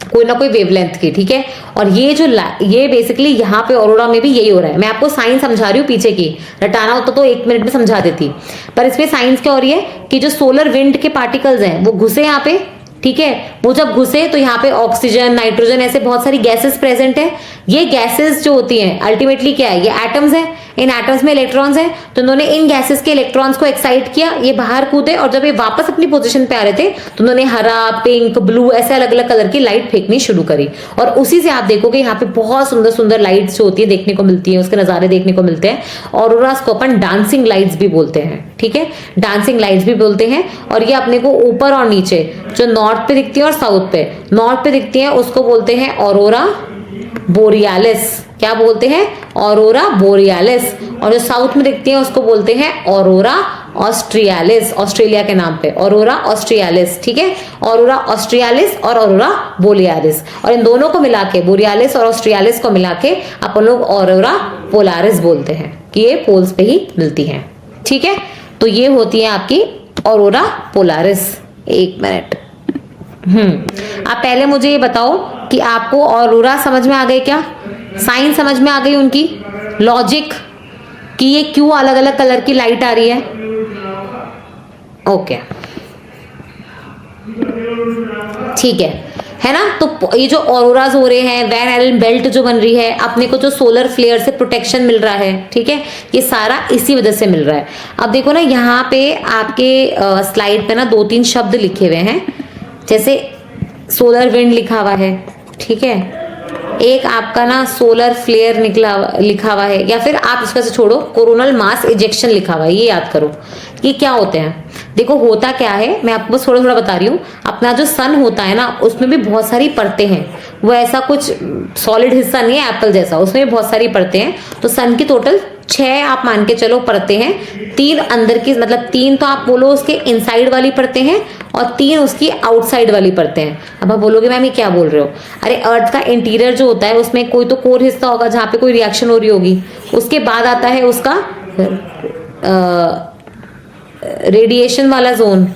कोई ना कोई वेवलेंथ की। ठीक है, और ये जो ये बेसिकली यहाँ पे ऑरोरा में भी यही हो रहा है। मैं आपको साइंस समझा रही हूँ, पीछे की रटाना होता तो 1 मिनट में समझा देती, पर इसमें साइंस क्या हो रही है कि जो सोलर विंड के पार्टिकल्स हैं वो घुसे यहाँ पे। ठीक है, वो जब घुसे तो यहाँ पे ऑक्सीजन, नाइट्रोजन, ऐसे बहुत सारी गैसेस प्रेजेंट है। ये गैसेस जो होती हैं अल्टीमेटली क्या है, ये एटम्स है, इन एटम्स में इलेक्ट्रॉन्स हैं, तो उन्होंने इन गैसेस के इलेक्ट्रॉन्स को एक्साइट किया, ये बाहर कूदे, और जब ये वापस अपनी पोजीशन पे आ रहे थे तो उन्होंने हरा, पिंक, ब्लू ऐसे अलग अलग कलर की लाइट फेंकनी शुरू करी, और उसी से आप देखोगे यहाँ पे बहुत सुंदर सुंदर लाइट्स जो होती है देखने को मिलती है, उसके नजारे देखने को मिलते हैं। ऑरोरास को अपन डांसिंग लाइट्स भी बोलते हैं। ठीक है, डांसिंग लाइट्स भी बोलते हैं, और ये अपने को ऊपर और नीचे जो नॉर्थ पे दिखती है और साउथ पे, नॉर्थ पे दिखती है उसको बोलते हैं ऑरोरा बोरियालिस। क्या बोलते हैं, ऑरोरा बोरियालिस, और जो साउथ में दिखती है उसको बोलते हैं ऑरोरा ऑस्ट्रियालिस, ऑस्ट्रेलिया के नाम पे ऑरोरा ऑस्ट्रियालिस। ठीक है, ऑरोरा ऑस्ट्रियालिस और ऑरोरा बोरियालिस, और इन दोनों को मिला के, बोरियालिस और ऑस्ट्रियालिस को मिला के अपन लोग ऑरोरा पोलारिस बोलते हैं कि ये पोल्स पे ही मिलती हैं। ठीक है, तो ये होती है आपकी ऑरोरा पोलारिस। 1 मिनट, आप पहले मुझे ये बताओ कि आपको ऑरोरा समझ में आ गई क्या, साइंस समझ में आ गई उनकी, लॉजिक कि ये क्यों अलग अलग कलर की लाइट आ रही है। ओके, ठीक है ना। तो ये जो ऑरोराज हो रहे हैं, वैन एलन बेल्ट जो बन रही है, अपने को जो सोलर फ्लेयर से प्रोटेक्शन मिल रहा है, ठीक है, ये सारा इसी वजह से मिल रहा है। अब देखो ना यहाँ पे आपके स्लाइड पे ना 2-3 शब्द लिखे हुए हैं, जैसे सोलर विंड लिखा हुआ है, ठीक है, एक आपका ना सोलर फ्लेयर लिखा हुआ है, या फिर आप इसका से छोड़ो, कोरोनल मास इजेक्शन लिखा हुआ है। ये याद करो ये क्या होते हैं। देखो होता क्या है, मैं आपको बस थोड़ा थोड़ा बता रही हूँ। अपना जो सन होता है ना उसमें भी बहुत सारी परतें हैं, वो ऐसा कुछ सॉलिड हिस्सा नहीं है एप्पल जैसा, उसमें भी बहुत सारी परतें हैं। तो सन की टोटल 6 आप मान के चलो परतें हैं, 3 अंदर की, मतलब 3 तो आप बोलो उसके इनसाइड वाली परतें हैं और 3 उसकी आउटसाइड वाली परतें हैं। अब आप बोलोगे मैम ये क्या बोल रहे हो, अरे अर्थ का इंटीरियर जो होता है उसमें कोई तो कोर हिस्सा होगा जहाँ पे कोई रिएक्शन हो रही होगी, उसके बाद आता है उसका रेडिएशन वाला जोन,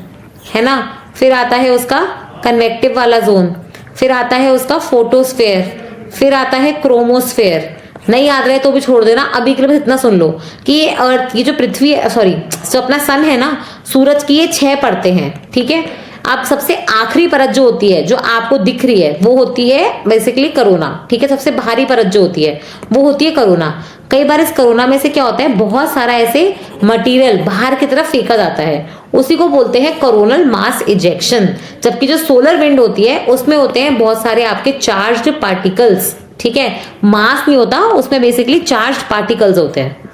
है ना, फिर आता है उसका कन्वेक्टिव वाला जोन, फिर आता है उसका फोटोस्फेयर, फिर आता है क्रोमोस्फेयर। नहीं याद रहे तो भी छोड़ देना, अभी के लिए बस इतना सुन लो कि ये अर्थ, ये जो पृथ्वी, सॉरी जो अपना सन है ना, सूरज की ये 6 परतें हैं। ठीक है, अब सबसे आखिरी परत जो होती है, जो आपको दिख रही है, वो होती है बेसिकली कोरोना। ठीक है, सबसे बाहरी परत जो होती है वो होती है कोरोना। कई बार इस कोरोना में से क्या होता है, बहुत सारा ऐसे मटेरियल बाहर की तरफ फेंका जाता है, उसी को बोलते हैं कोरोनल मास इजेक्शन। जबकि जो सोलर विंड होती है उसमें होते हैं बहुत सारे आपके चार्ज्ड पार्टिकल्स। ठीक है, मास नहीं होता उसमें, बेसिकली चार्ज्ड पार्टिकल्स होते हैं।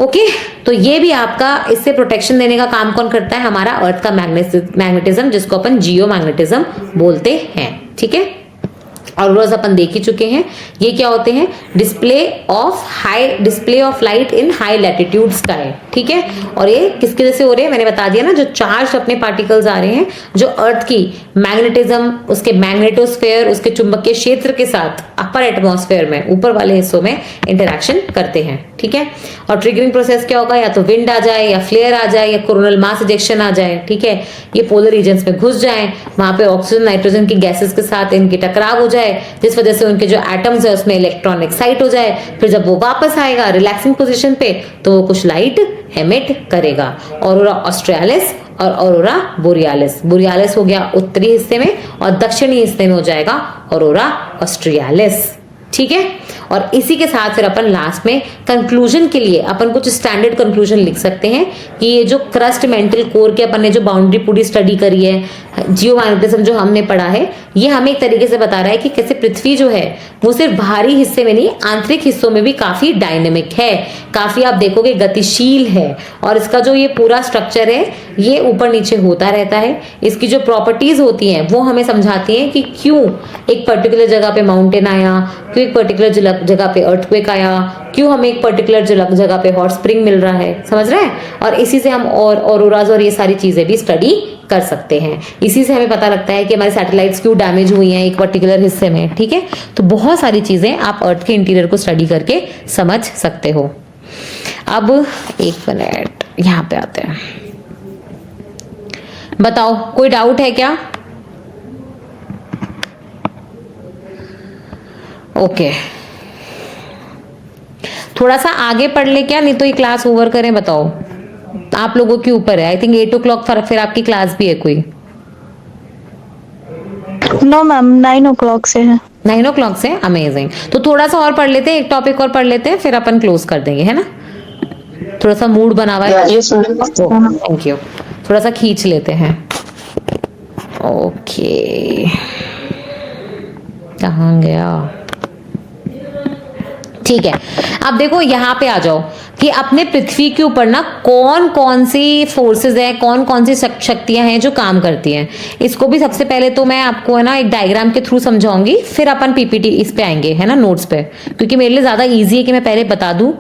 ओके, तो ये भी आपका, इससे प्रोटेक्शन देने का काम कौन करता है, हमारा अर्थ का मैग्नेटिज्म, जिसको अपन जियो मैग्नेटिज्म बोलते हैं। ठीक है, और रोज अपन देख ही चुके हैं। ये क्या होते हैं, display of light in high latitude sky. ठीक है, और ये किसके जैसे हो रहे हैं, मैंने बता दिया ना, जो चार्ज अपने पार्टिकल्स आ रहे हैं, जो अर्थ की मैग्नेटिज्म, उसके मैग्नेटोस्फेयर, उसके चुंबकीय क्षेत्र के साथ अपर एटमॉस्फेयर में, ऊपर वाले हिस्सों में इंटरेक्शन करते हैं। ठीक है, और ट्रिगरिंग प्रोसेस क्या होगा, या तो विंड आ जाए, या फ्लेयर आ जाए, या कोरोनल मास इजेक्शन आ जाए। ठीक है, ये पोलर रीजन्स में घुस जाए, वहां पे ऑक्सीजन नाइट्रोजन की गैसेस के साथ इनकी टकराव हो जाए, जिस वजह से उनके जो एटम्स है उसमें इलेक्ट्रॉन एक्साइट हो जाए, फिर जब वो वापस आएगा रिलैक्सिंग पोजीशन पे तो वो कुछ लाइट एमिट करेगा। ऑरोरा ऑस्ट्रियालिस और ऑरोरा बोरियालिस। बोरियालिस हो गया उत्तरी हिस्से में, और दक्षिणी हिस्से में हो जाएगा ऑरोरा ऑस्ट्रियालिस। ठीक है। और इसी के साथ फिर अपन लास्ट में कंक्लूजन के लिए अपन कुछ स्टैंडर्ड कंक्लूजन लिख सकते हैं कि ये जो क्रस्ट मेंटल कोर के अपन ने जो बाउंड्री पूरी स्टडी करी है, जियोमैग्नेटिज्म जो हमने पढ़ा है, ये हमें एक तरीके से बता रहा है कि कैसे पृथ्वी जो है वो सिर्फ बाहरी हिस्से में नहीं, आंतरिक हिस्सों में भी काफी डायनेमिक है, काफी आप देखोगे गतिशील है। और इसका जो ये पूरा स्ट्रक्चर है ये ऊपर नीचे होता रहता है। इसकी जो प्रॉपर्टीज होती हैं वो हमें समझाती हैं कि क्यों एक पर्टिकुलर जगह पे माउंटेन आया, क्यों एक पर्टिकुलर जगह पे अर्थक्वेक आया, क्यों हमें एक पर्टिकुलर जगह पे हॉट स्प्रिंग मिल रहा है, समझ रहे हैं। और इसी से हम और ऑरोराज और ये सारी चीजें भी स्टडी कर सकते हैं। इसी से हमें पता लगता है कि हमारी सैटेलाइट्स क्यों डैमेज हुई हैं एक पर्टिकुलर हिस्से में, ठीक है। तो बहुत सारी चीजें आप अर्थ के इंटीरियर को स्टडी करके समझ सकते हो। अब एक मिनट यहां पे आते हैं, बताओ कोई डाउट है क्या? ओके, थोड़ा सा आगे पढ़ ले क्या, नहीं तो ये क्लास ओवर करें? बताओ, आप लोगों के ऊपर है। आई थिंक 8 o'clock फिर आपकी क्लास भी है कोई? नो मैम, 9 o'clock से है। 9 o'clock से, अमेजिंग। तो थोड़ा सा और पढ़ लेते हैं, एक टॉपिक और पढ़ लेते हैं, फिर अपन क्लोज कर देंगे, है ना। थोड़ा सा मूड बना हुआ है। Yes ma'am. Thank you. थोड़ा सा खींच लेते हैं। ओके, कहाँ गया? ठीक है, अब देखो यहाँ पे आ जाओ कि अपने पृथ्वी के ऊपर ना कौन कौन सी फोर्सेस हैं, कौन कौन सी शक्तियां हैं जो काम करती हैं। इसको भी सबसे पहले तो मैं आपको है ना एक डायग्राम के थ्रू समझाऊंगी, फिर अपन पीपीटी इस पे आएंगे, है ना, नोट्स पे, क्योंकि मेरे लिए ज्यादा इजी है कि मैं पहले बता दूं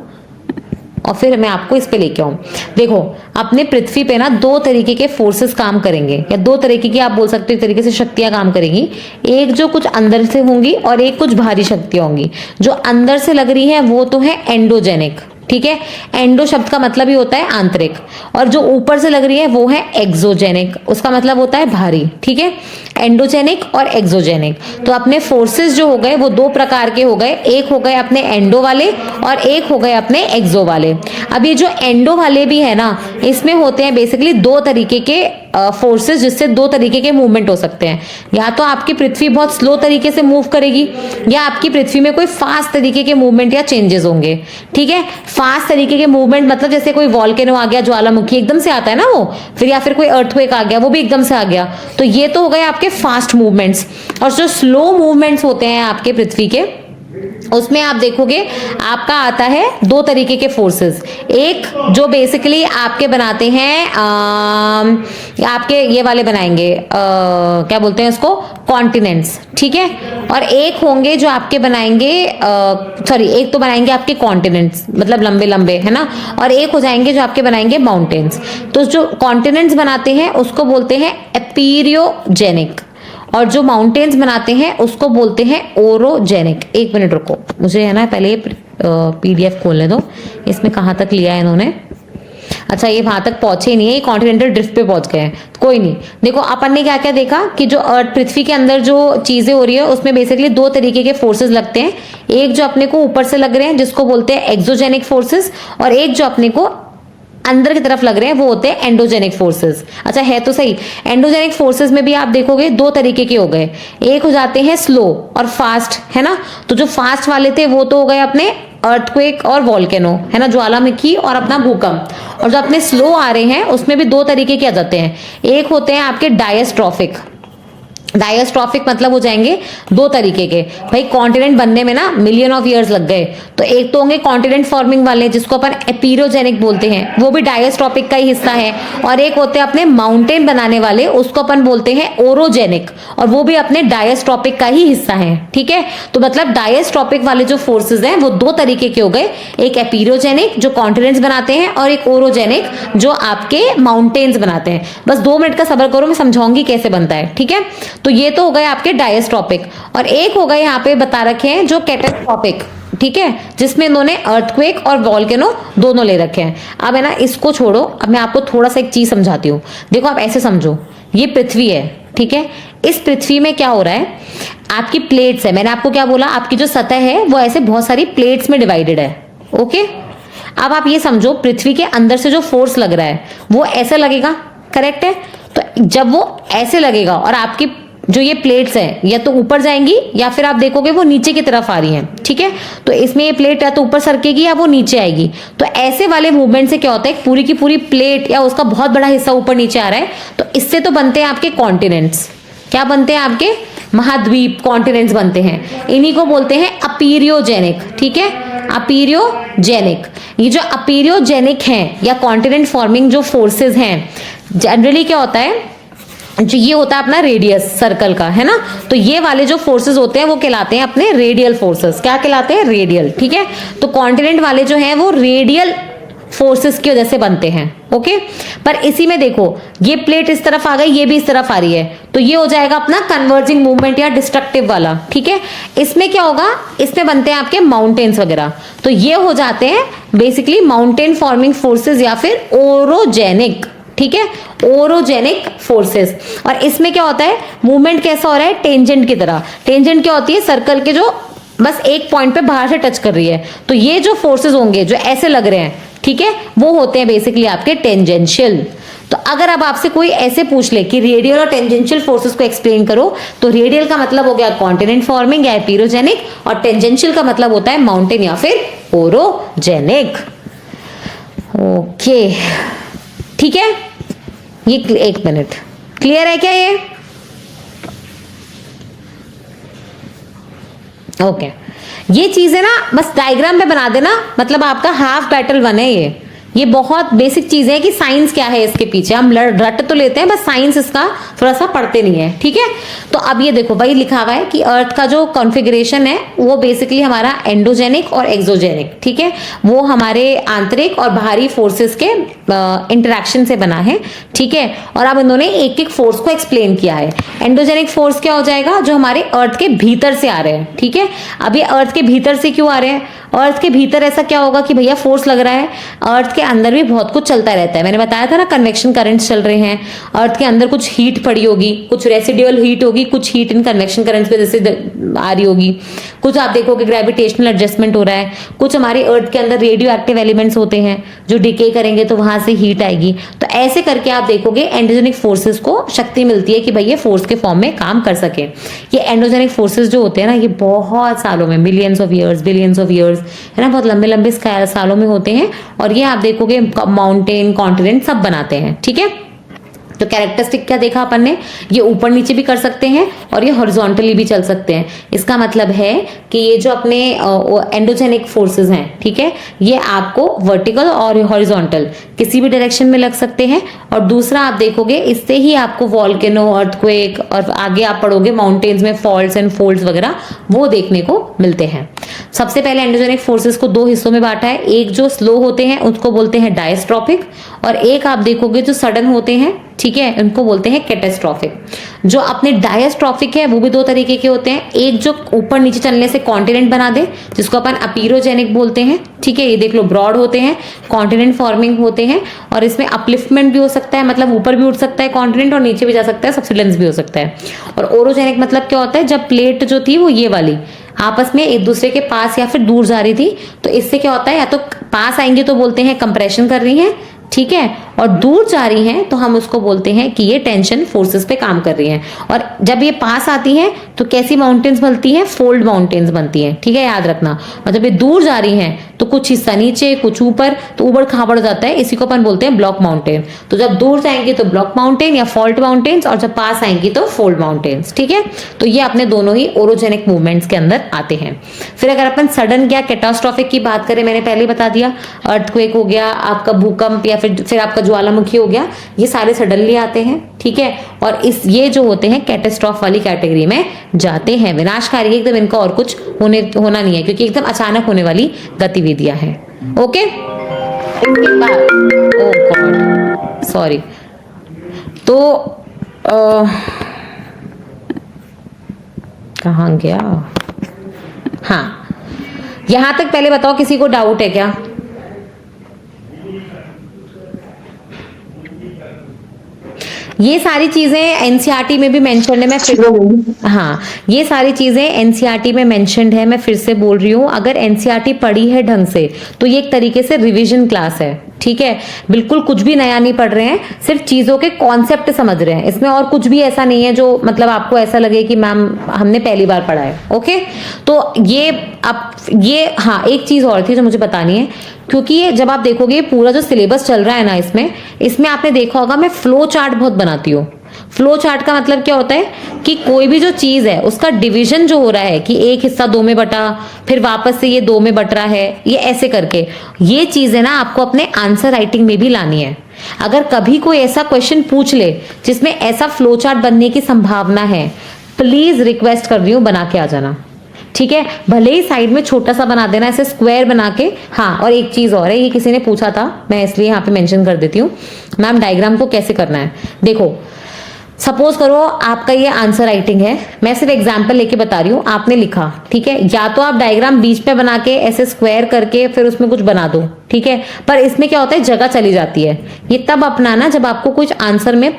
और फिर मैं आपको इस पे लेके आऊं। देखो, अपने पृथ्वी पे ना 2 तरीके के फोर्सेस काम करेंगे, या 2 तरीके की आप बोल सकते हो एक तरीके से शक्तियां काम करेंगी। एक जो कुछ अंदर से होंगी और एक कुछ बाहरी शक्तियां होंगी। जो अंदर से लग रही है वो तो है एंडोजेनिक, ठीक है। एंडो शब्द का मतलब ही होता है आंतरिक, और जो ऊपर से लग रही है वो है एक्सोजेनिक, उसका मतलब होता है बाहरी, ठीक है। एंडोजेनिक और एक्सोजेनिक। तो अपने फोर्सेस जो हो गए वो 2 प्रकार के हो गए, एक हो गए अपने एंडो वाले और एक हो गए अपने एक्सो वाले। अब ये जो एंडो वाले भी है ना, इसमें होते हैं बेसिकली 2 तरीके के फोर्सेस, जिससे 2 तरीके के मूवमेंट हो सकते हैं। या तो आपकी पृथ्वी बहुत स्लो तरीके से मूव करेगी, या आपकी पृथ्वी में कोई फास्ट तरीके के मूवमेंट या चेंजेस होंगे, ठीक है। फास्ट तरीके के मूवमेंट मतलब जैसे कोई वॉल्केनो आ गया, ज्वालामुखी एकदम से आता है ना वो, फिर या फिर कोई अर्थक्वेक आ गया, वो भी एकदम से आ गया। तो ये तो हो गए आपके फास्ट मूवमेंट्स। और जो स्लो मूवमेंट्स होते हैं आपके पृथ्वी के, उसमें आप देखोगे आपका आता है 2 तरीके के फोर्सेस। एक जो बेसिकली आपके बनाते हैं आपके ये वाले बनाएंगे, क्या बोलते हैं उसको, कॉन्टिनेंट्स, ठीक है। और एक होंगे जो आपके बनाएंगे, सॉरी, एक तो बनाएंगे आपके कॉन्टिनेंट्स, मतलब लंबे लंबे, है ना, और एक हो जाएंगे जो आपके बनाएंगे माउंटेन्स। तो जो कॉन्टिनेंट्स बनाते हैं उसको बोलते हैं एपीरियोजेनिक, और जो माउंटेन्स बनाते हैं उसको बोलते हैं ओरोजेनिक। एक मिनट रुको, मुझे है ना पहले पीडीएफ खोलने दो, इसमें कहाँ तक लिया है इन्होंने। अच्छा, ये वहां तक पहुंचे नहीं है, ये कॉन्टिनेंटल ड्रिफ्ट पे पहुंच गए हैं। कोई नहीं, देखो अपन ने क्या क्या देखा कि जो अर्थ पृथ्वी के अंदर जो चीजें हो रही है उसमें बेसिकली 2 तरीके के फोर्सेस लगते हैं। एक जो अपने को ऊपर से लग रहे हैं जिसको बोलते हैं एक्सोजेनिक फोर्सेस, और एक जो अपने को अंदर की तरफ लग रहे हैं वो होते हैं एंडोजेनिक फोर्सेस। अच्छा, है तो सही। एंडोजेनिक फोर्सेस में भी आप देखोगे 2 तरीके के हो गए, एक हो जाते हैं स्लो और फास्ट, है ना। तो जो फास्ट वाले थे वो तो हो गए अपने अर्थक्वेक और वॉल्केनो, है ना, ज्वालामुखी और अपना भूकंप। और जो अपने स्लो आ रहे हैं उसमें भी 2 तरीके के आ जाते हैं। एक होते हैं आपके डायस्ट्रॉफिक, डायस्ट्रॉफिक मतलब हो जाएंगे 2 तरीके के। भाई कॉन्टिनेंट बनने में ना मिलियन ऑफ ईयर्स लग गए, तो एक तो होंगे कॉन्टिनेंट फॉर्मिंग वाले जिसको अपन एपीरियोजेनिक बोलते हैं, वो भी डायस्ट्रॉफिक का ही हिस्सा है। और एक होते हैं अपने माउंटेन बनाने वाले, उसको अपन बोलते हैं ओरोजेनिक, और वो भी अपने डायस्ट्रॉफिक का ही हिस्सा है, ठीक है। तो मतलब डायस्ट्रॉफिक वाले जो फोर्सेज हैं वो 2 तरीके के हो गए, एक एपीरियोजेनिक जो कॉन्टिनेंट्स बनाते हैं और एक ओरोजेनिक जो आपके माउंटेन्स बनाते हैं। बस 2 मिनट का सब्र करो, मैं समझाऊंगी कैसे बनता है, ठीक है। तो ये तो हो गए आपके डायस्ट्रॉपिक, और एक हो गए यहाँ पे बता रखे हैं जो कैटास्ट्रॉपिक, ठीक है, जिसमें इन्होंने अर्थक्वेक और वॉल्केनो दोनों ले रखे हैं। अब है ना इसको छोड़ो, अब मैं आपको थोड़ा सा एक चीज समझाती हूँ। देखो, आप ऐसे समझो, ये पृथ्वी है, ठीक है। इस पृथ्वी में क्या हो रहा है, आपकी प्लेट्स है। मैंने आपको क्या बोला, आपकी जो सतह है वो ऐसे बहुत सारी प्लेट्स में डिवाइडेड है, ओके। अब आप ये समझो, पृथ्वी के अंदर से जो फोर्स लग रहा है वो ऐसे लगेगा, करेक्ट है। तो जब वो ऐसे लगेगा और आपकी जो ये प्लेट्स हैं या तो ऊपर जाएंगी या फिर आप देखोगे वो नीचे की तरफ आ रही हैं, ठीक है। तो इसमें ये प्लेट या तो ऊपर सरकेगी या वो नीचे आएगी। तो ऐसे वाले मूवमेंट से क्या होता है, पूरी की पूरी प्लेट या उसका बहुत बड़ा हिस्सा ऊपर नीचे आ रहा है, तो इससे तो बनते हैं आपके कॉन्टिनेंट्स। क्या बनते हैं आपके महाद्वीप, कॉन्टिनेंट्स बनते हैं। इन्हीं को बोलते हैं अपीरियोजेनिक, ठीक है, अपीरियोजेनिक। ये जो अपीरियोजेनिक हैं या कॉन्टिनेंट फॉर्मिंग जो फोर्सेस हैं, जनरली क्या होता है, जो ये होता है अपना रेडियस सर्कल का, है ना। तो ये वाले जो फोर्सेस होते हैं वो कहलाते हैं अपने रेडियल फोर्सेस। क्या कहलाते हैं, रेडियल, ठीक है। तो कॉन्टिनेंट वाले जो हैं वो रेडियल फोर्सेस की वजह से बनते हैं, ओके। पर इसी में देखो ये प्लेट इस तरफ आ गई, ये भी इस तरफ आ रही है, तो ये हो जाएगा अपना कन्वर्जिंग मूवमेंट या डिस्ट्रक्टिव वाला, ठीक है। इसमें क्या होगा, इसमें बनते हैं आपके माउंटेन्स वगैरह, तो ये हो जाते हैं बेसिकली माउंटेन फॉर्मिंग फोर्सेस या फिर ओरोजेनिक, ठीक है, ओरोजेनिक फोर्सेस। और इसमें क्या होता है, मूवमेंट कैसा हो रहा है, टेंजेंट की तरह। टेंजेंट क्या होती है, सर्कल के जो बस एक पॉइंट पे बाहर से टच कर रही है। तो ये जो फोर्सेस होंगे जो ऐसे लग रहे हैं, ठीक है, वो होते हैं बेसिकली आपके टेंजेंशियल। तो अगर अब आपसे कोई ऐसे पूछ ले कि रेडियल और टेंजेंशियल फोर्सेस को एक्सप्लेन करो, तो रेडियल का मतलब हो गया कॉन्टिनेंट फॉर्मिंग या एपिरोजेनिक, और टेंजेंशियल का मतलब होता है माउंटेन या फिर ओरोजेनिक। ओके, ठीक है, ये एक मिनट, क्लियर है क्या ये? ओके, ये चीजें ना बस डायग्राम पे बना देना, मतलब आपका हाफ बैटल वन है ये बहुत बेसिक चीजें हैं कि साइंस क्या है इसके पीछे। हम रट तो लेते हैं, बस साइंस इसका थोड़ा सा पढ़ते नहीं है, ठीक है। तो अब ये देखो वही लिखा हुआ है कि अर्थ का जो कॉन्फ़िगरेशन है वो बेसिकली हमारा एंडोजेनिक और एक्सोजेनिक, ठीक है, वो हमारे आंतरिक और बाहरी फोर्सेस के इंटरेक्शन से बना है, ठीक है। और अब इन्होंने एक एक फोर्स को एक्सप्लेन किया है। एंडोजेनिक फोर्स क्या हो जाएगा, जो हमारे अर्थ के भीतर से आ रहे हैं, ठीक है। अब ये अर्थ के भीतर से क्यों आ रहे हैं, अर्थ के भीतर ऐसा क्या होगा कि भैया फोर्स लग रहा है, अर्थ के अंदर भी बहुत कुछ चलता रहता है। मैंने बताया था ना, कन्वेक्शन करंट्स चल रहे हैं, अर्थ के अंदर कुछ हीट पड़ी होगी, कुछ रेसिडुअल हीट होगी, कुछ हीट इन कन्वेक्शन करंट्स की वजह से आ रही होगी, कुछ आप देखोगे ग्रेविटेशनल एडजस्टमेंट हो रहा है, कुछ हमारे अर्थ के अंदर रेडियो एक्टिव एलिमेंट्स होते हैं जो डिके करेंगे तो वहां से हीट आएगी। तो ऐसे करके आप देखोगे एंडोजेनिक फोर्सेस को शक्ति मिलती है कि भाई ये फोर्स के फॉर्म में काम कर सके। ये एंडोजेनिक फोर्सेस जो होते हैं ना, ये बहुत सालों में, millions of years, billions of years, है ना, बहुत लंबे लंबे सालों में होते हैं। और ये आप देखोगे माउंटेन, कॉन्टिनेंट सब बनाते हैं, ठीक है। तो कैरेक्टरिस्टिक क्या देखा अपन ने, ये ऊपर नीचे भी कर सकते हैं और ये हॉरिजॉन्टली भी चल सकते हैं। इसका मतलब है कि ये जो अपने एंडोजेनिक फोर्सेस हैं, ठीक है, ये आपको वर्टिकल और हॉरिजॉन्टल किसी भी डायरेक्शन में लग सकते हैं। और दूसरा आप देखोगे इससे ही आपको वॉल्केनो, अर्थक्वेक और आगे आप पढ़ोगे माउंटेन्स में फॉल्ट्स एंड फोल्ड्स वगैरह वो देखने को मिलते हैं। सबसे पहले एंडोजेनिक फोर्सेस को दो हिस्सों में बांटा है, एक जो स्लो होते हैं उसको बोलते हैं डायस्ट्रॉफिक, और एक आप देखोगे जो सडन होते हैं, ठीक है, उनको बोलते हैं कैटास्ट्रॉफिक। जो अपने डायस्ट्रॉफिक है वो भी दो तरीके के होते हैं, एक जो ऊपर नीचे चलने से कॉन्टिनेंट बना दे जिसको अपन अपीरोजेनिक बोलते हैं, ठीक है, ये देख लो ब्रॉड होते हैं, कॉन्टिनेंट फॉर्मिंग होते हैं, और इसमें अपलिफ्टमेंट भी हो सकता है, मतलब ऊपर भी उठ सकता है कॉन्टिनेंट और नीचे भी जा सकता है, सबसिडेंस भी हो सकता है। और ओरोजेनिक मतलब क्या होता है, जब प्लेट जो थी वो ये वाली आपस में एक दूसरे के पास या फिर दूर जा रही थी, तो इससे क्या होता है, या तो पास आएंगे तो बोलते हैं कंप्रेशन कर रही हैं, ठीक है, और दूर जा रही हैं तो हम उसको बोलते हैं कि ये टेंशन फोर्सेस पे काम कर रही हैं। और जब ये पास आती हैं तो कैसी माउंटेन्स बनती हैं, फोल्ड माउंटेन्स बनती हैं, ठीक है, याद रखना। और जब ये दूर जा रही हैं तो कुछ हिस्सा नीचे कुछ ऊपर, तो ऊबड़ खाबड़ जाता है, इसी को अपन बोलते हैं ब्लॉक माउंटेन। तो जब दूर जाएंगे तो ब्लॉक माउंटेन या फॉल्ट माउंटेन्स, और जब पास आएंगी तो फोल्ड माउंटेन्स, ठीक है। तो ये अपने दोनों ही ओरोजेनिक मूवमेंट्स के अंदर आते हैं। फिर अगर अपन सडन या कैटास्ट्रॉफिक की बात करें, मैंने पहले बता दिया, अर्थक्वेक हो गया, आपका भूकंप, या फिर आपका ज्वालामुखी हो गया, ये सारे सडनली आते हैं, ठीक है। और ये जो होते हैं कैटास्ट्रॉफ वाली कैटेगरी में जाते हैं, विनाशकारी एकदम, इनका और कुछ होना नहीं है क्योंकि एकदम अचानक होने वाली गतिविधियां हैं, ओके। ओह गॉड, सॉरी। तो कहाँ गया, हाँ, यहां तक पहले बताओ किसी को डाउट है क्या? ये सारी चीजें एनसीईआरटी में भी मेंशन्ड है, मैं फिर, हाँ, ये सारी चीजें एनसीईआरटी में मेंशन्ड है, मैं फिर से बोल रही हूँ। अगर एनसीईआरटी पढ़ी है ढंग से तो ये एक तरीके से रिवीजन क्लास है, ठीक है, बिल्कुल कुछ भी नया नहीं पढ़ रहे हैं, सिर्फ चीजों के कॉन्सेप्ट समझ रहे हैं। इसमें और कुछ भी ऐसा नहीं है जो मतलब आपको ऐसा लगे कि मैम हमने पहली बार पढ़ा है। ओके, तो ये हाँ, एक चीज और थी जो मुझे बतानी है, क्योंकि ये जब आप देखोगे पूरा जो सिलेबस चल रहा है ना, इसमें आपने देखा होगा मैं फ्लो चार्ट बहुत बनाती हूँ। फ्लो चार्ट का मतलब क्या होता है कि कोई भी जो चीज है उसका डिवीजन जो हो रहा है कि एक हिस्सा 2 में बटा, फिर वापस से ये 2 में बट रहा है, ये ऐसे करके ये चीजें ना आपको अपने आंसर राइटिंग में भी लानी है। अगर कभी कोई ऐसा क्वेश्चन पूछ ले जिसमें ऐसा फ्लो चार्ट बनने की संभावना है, प्लीज रिक्वेस्ट कर रही हूँ बना के आ जाना। ठीक है, भले ही साइड में छोटा सा बना देना, ऐसे स्क्वायर बना के। हाँ, और एक चीज और है, ये किसी ने पूछा था, मैं इसलिए यहाँ पे मेंशन कर देती हूँ। मैम डायग्राम को कैसे करना है, देखो सपोज करो आपका ये आंसर राइटिंग है, मैं सिर्फ एग्जांपल लेके बता रही हूँ, आपने लिखा, ठीक है, या तो आप डायग्राम बीच पे बना के ऐसे स्क्वायर करके फिर उसमें कुछ बना दो, ठीक है, पर इसमें क्या होता है जगह चली जाती है। ये तब अपनाना जब आपको कुछ आंसर में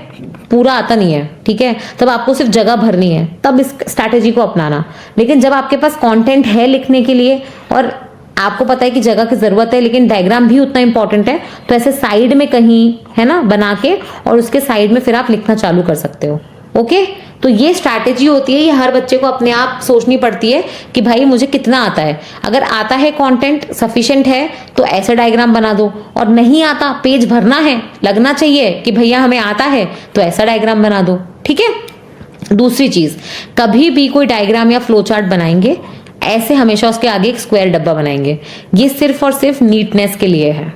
पूरा आता नहीं है, ठीक है, तब आपको सिर्फ जगह भरनी है, तब इस स्ट्रैटेजी को अपनाना। लेकिन जब आपके पास कंटेंट है लिखने के लिए और आपको पता है कि जगह की जरूरत है लेकिन डायग्राम भी उतना इंपॉर्टेंट है, तो ऐसे साइड में कहीं है ना बना के और उसके साइड में फिर आप लिखना चालू कर सकते हो। ओके, तो ये स्ट्रैटेजी होती है, ये हर बच्चे को अपने आप सोचनी पड़ती है कि भाई मुझे कितना आता है। अगर आता है कंटेंट सफिशिएंट है तो ऐसे डायग्राम बना दो, और नहीं आता, पेज भरना है, लगना चाहिए कि भैया हमें आता है, तो ऐसा डायग्राम बना दो। ठीक है, दूसरी चीज, कभी भी कोई डायग्राम या फ्लो चार्ट बनाएंगे ऐसे हमेशा उसके आगे एक स्क्वायर डब्बा बनाएंगे। ये सिर्फ और सिर्फ नीटनेस के लिए है।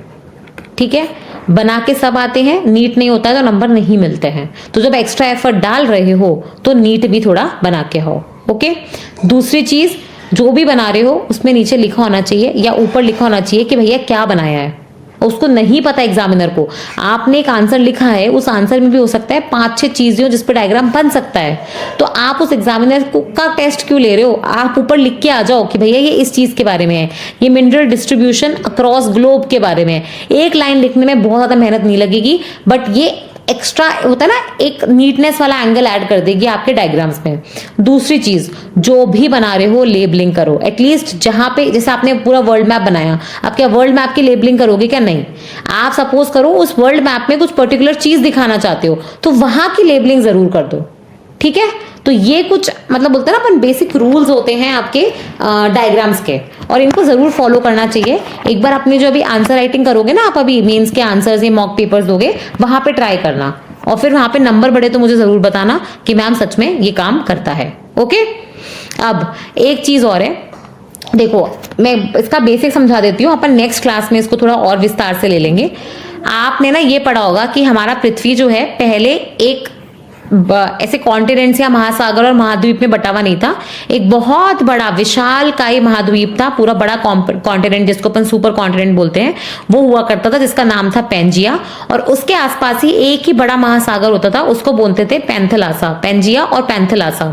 ठीक है, बना के सब आते हैं, नीट नहीं होता है तो नंबर नहीं मिलते हैं। तो जब एक्स्ट्रा एफर्ट डाल रहे हो तो नीट भी थोड़ा बना के हो। ओके, दूसरी चीज, जो भी बना रहे हो उसमें नीचे लिखा होना चाहिए या ऊपर लिखा होना चाहिए कि भैया क्या बनाया है। उसको नहीं पता एग्जामिनर को, आपने एक आंसर लिखा है, उस आंसर में भी हो सकता है 5-6 चीजें जिस पर डायग्राम बन सकता है, तो आप उस एग्जामिनर का टेस्ट क्यों ले रहे हो? आप ऊपर लिख के आ जाओ कि भैया ये इस चीज के बारे में है, ये मिनरल डिस्ट्रीब्यूशन अक्रॉस ग्लोब के बारे में है। एक लाइन लिखने में बहुत ज्यादा मेहनत नहीं लगेगी, बट ये एक्स्ट्रा होता है ना, एक नीटनेस वाला एंगल ऐड कर देगी आपके डायग्राम्स में। दूसरी चीज, जो भी बना रहे हो लेबलिंग करो, एटलीस्ट जहां पे, जैसे आपने पूरा वर्ल्ड मैप बनाया, आप क्या वर्ल्ड मैप की लेबलिंग करोगे क्या? नहीं। आप सपोज करो उस वर्ल्ड मैप में कुछ पर्टिकुलर चीज दिखाना चाहते हो तो वहां की लेबलिंग जरूर कर दो। ठीक है, तो ये कुछ मतलब बोलते हैं ना अपन, बेसिक रूल्स होते हैं आपके डायग्राम्स के, और इनको जरूर फॉलो करना चाहिए। एक बार अपनी जो अभी आंसर राइटिंग करोगे ना, आप अभी मेंस के आंसर्स या मॉक पेपर्स दोगे, वहां पे ट्राई करना, और फिर वहां पे नंबर बढ़े तो मुझे जरूर बताना कि मैम सच में ये काम करता है। ओके, अब एक चीज और है, देखो मैं इसका बेसिक समझा देती हूँ, अपन नेक्स्ट क्लास में इसको थोड़ा और विस्तार से ले लेंगे। आपने ना ये पढ़ा होगा कि हमारा पृथ्वी जो है पहले एक ऐसे कॉन्टिनेंट्स या महासागर और महाद्वीप में बटा हुआ नहीं था, एक बहुत बड़ा विशालकाय महाद्वीप था, पूरा बड़ा कॉन्टिनेंट जिसको अपन सुपर कॉन्टिनेंट बोलते हैं, वो हुआ करता था, जिसका नाम था पेंजिया, और उसके आसपास ही एक ही बड़ा महासागर होता था, उसको बोलते थे पैंथेलासा, पेंजिया और पैंथेलासा।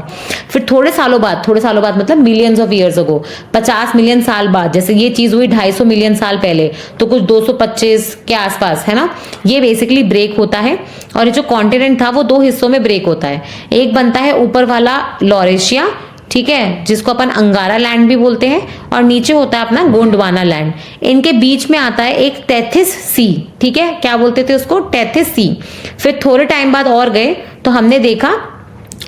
फिर थोड़े सालों बाद मतलब millions of years ago, 50 million साल बाद, जैसे ये चीज हुई 250 मिलियन साल पहले, तो कुछ 225 के आसपास है ना, ये बेसिकली ब्रेक होता है, और ये जो कॉन्टिनेंट था वो 2 हिस्सों में ब्रेक होता है। एक बनता है ऊपर वाला लॉरेशिया, ठीक है, जिसको अपन अंगारा लैंड भी बोलते हैं, और नीचे होता है अपना गोंडवाना लैंड। इनके बीच में आता है एक टेथिस सी, ठीक है, क्या बोलते थे उसको? Tethys sea. फिर थोड़े टाइम बाद और गए तो हमने देखा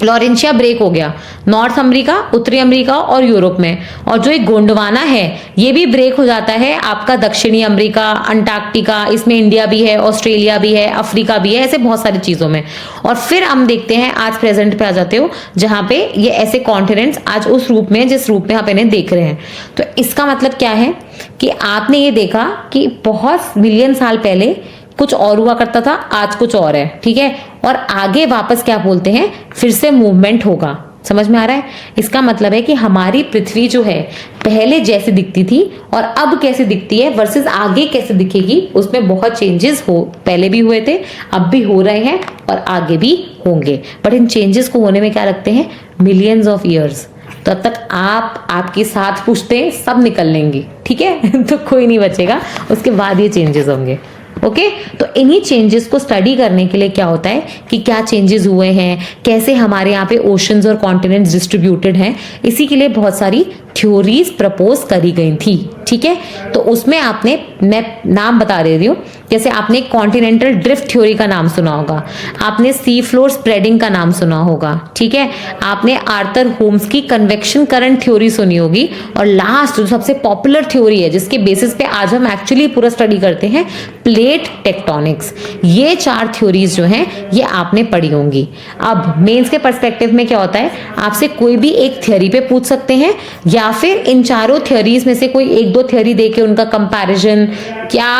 लॉरेंशिया ब्रेक हो गया, नॉर्थ अमेरिका, उत्तरी अमेरिका और यूरोप में, और जो एक गोंडवाना है ये भी ब्रेक हो जाता है आपका दक्षिणी अमेरिका, अंटार्कटिका, इसमें इंडिया भी है, ऑस्ट्रेलिया भी है, अफ्रीका भी है, ऐसे बहुत सारी चीजों में। और फिर हम देखते हैं आज प्रेजेंट पे आ जाते हो, जहां पे ये ऐसे कॉन्टिनेंट्स आज उस रूप में जिस रूप में आप इन्हें देख रहे हैं। तो इसका मतलब क्या है कि आपने ये देखा कि बहुत मिलियन साल पहले कुछ और हुआ करता था, आज कुछ और है, ठीक है, और आगे वापस क्या बोलते हैं, फिर से मूवमेंट होगा। समझ में आ रहा है? इसका मतलब है कि हमारी पृथ्वी जो है पहले जैसे दिखती थी और अब कैसे दिखती है वर्सेस आगे कैसे दिखेगी, उसमें बहुत चेंजेस हो, पहले भी हुए थे, अब भी हो रहे हैं और आगे भी होंगे। बट इन चेंजेस को होने में क्या लगते हैं? Millions of years. तब तक आप, आपकी साथ पुश्ते सब निकल लेंगी, ठीक है तो कोई नहीं बचेगा, उसके बाद ये चेंजेस होंगे। ओके, तो इन्हीं चेंजेस को स्टडी करने के लिए क्या होता है कि क्या चेंजेस हुए हैं, कैसे हमारे यहाँ पे ओशंस और कॉन्टिनेंट्स डिस्ट्रीब्यूटेड हैं, इसी के लिए बहुत सारी थ्योरीज प्रपोज करी गई थी, ठीक है। तो उसमें आपने, मैं नाम बता दे रही हूँ, जैसे आपने कॉन्टिनेंटल ड्रिफ्ट थ्योरी का नाम सुना होगा, आपने सी फ्लोर स्प्रेडिंग का नाम सुना होगा, ठीक है, आपने आर्थर होम्स की कन्वेक्शन करंट थ्योरी सुनी होगी, और लास्ट जो सबसे पॉपुलर थ्योरी है जिसके बेसिस पे आज हम एक्चुअली पूरा स्टडी करते हैं, प्लेट टेक्टोनिक्स। ये 4 थ्योरीज जो हैं ये आपने पढ़ी होंगी। अब मेंस के पर्सपेक्टिव में क्या होता है, आपसे कोई भी एक थ्योरी पे पूछ सकते हैं, या फिर इन चारों थ्योरीज में से कोई एक दो थ्योरी देके उनका कंपैरिजन, क्या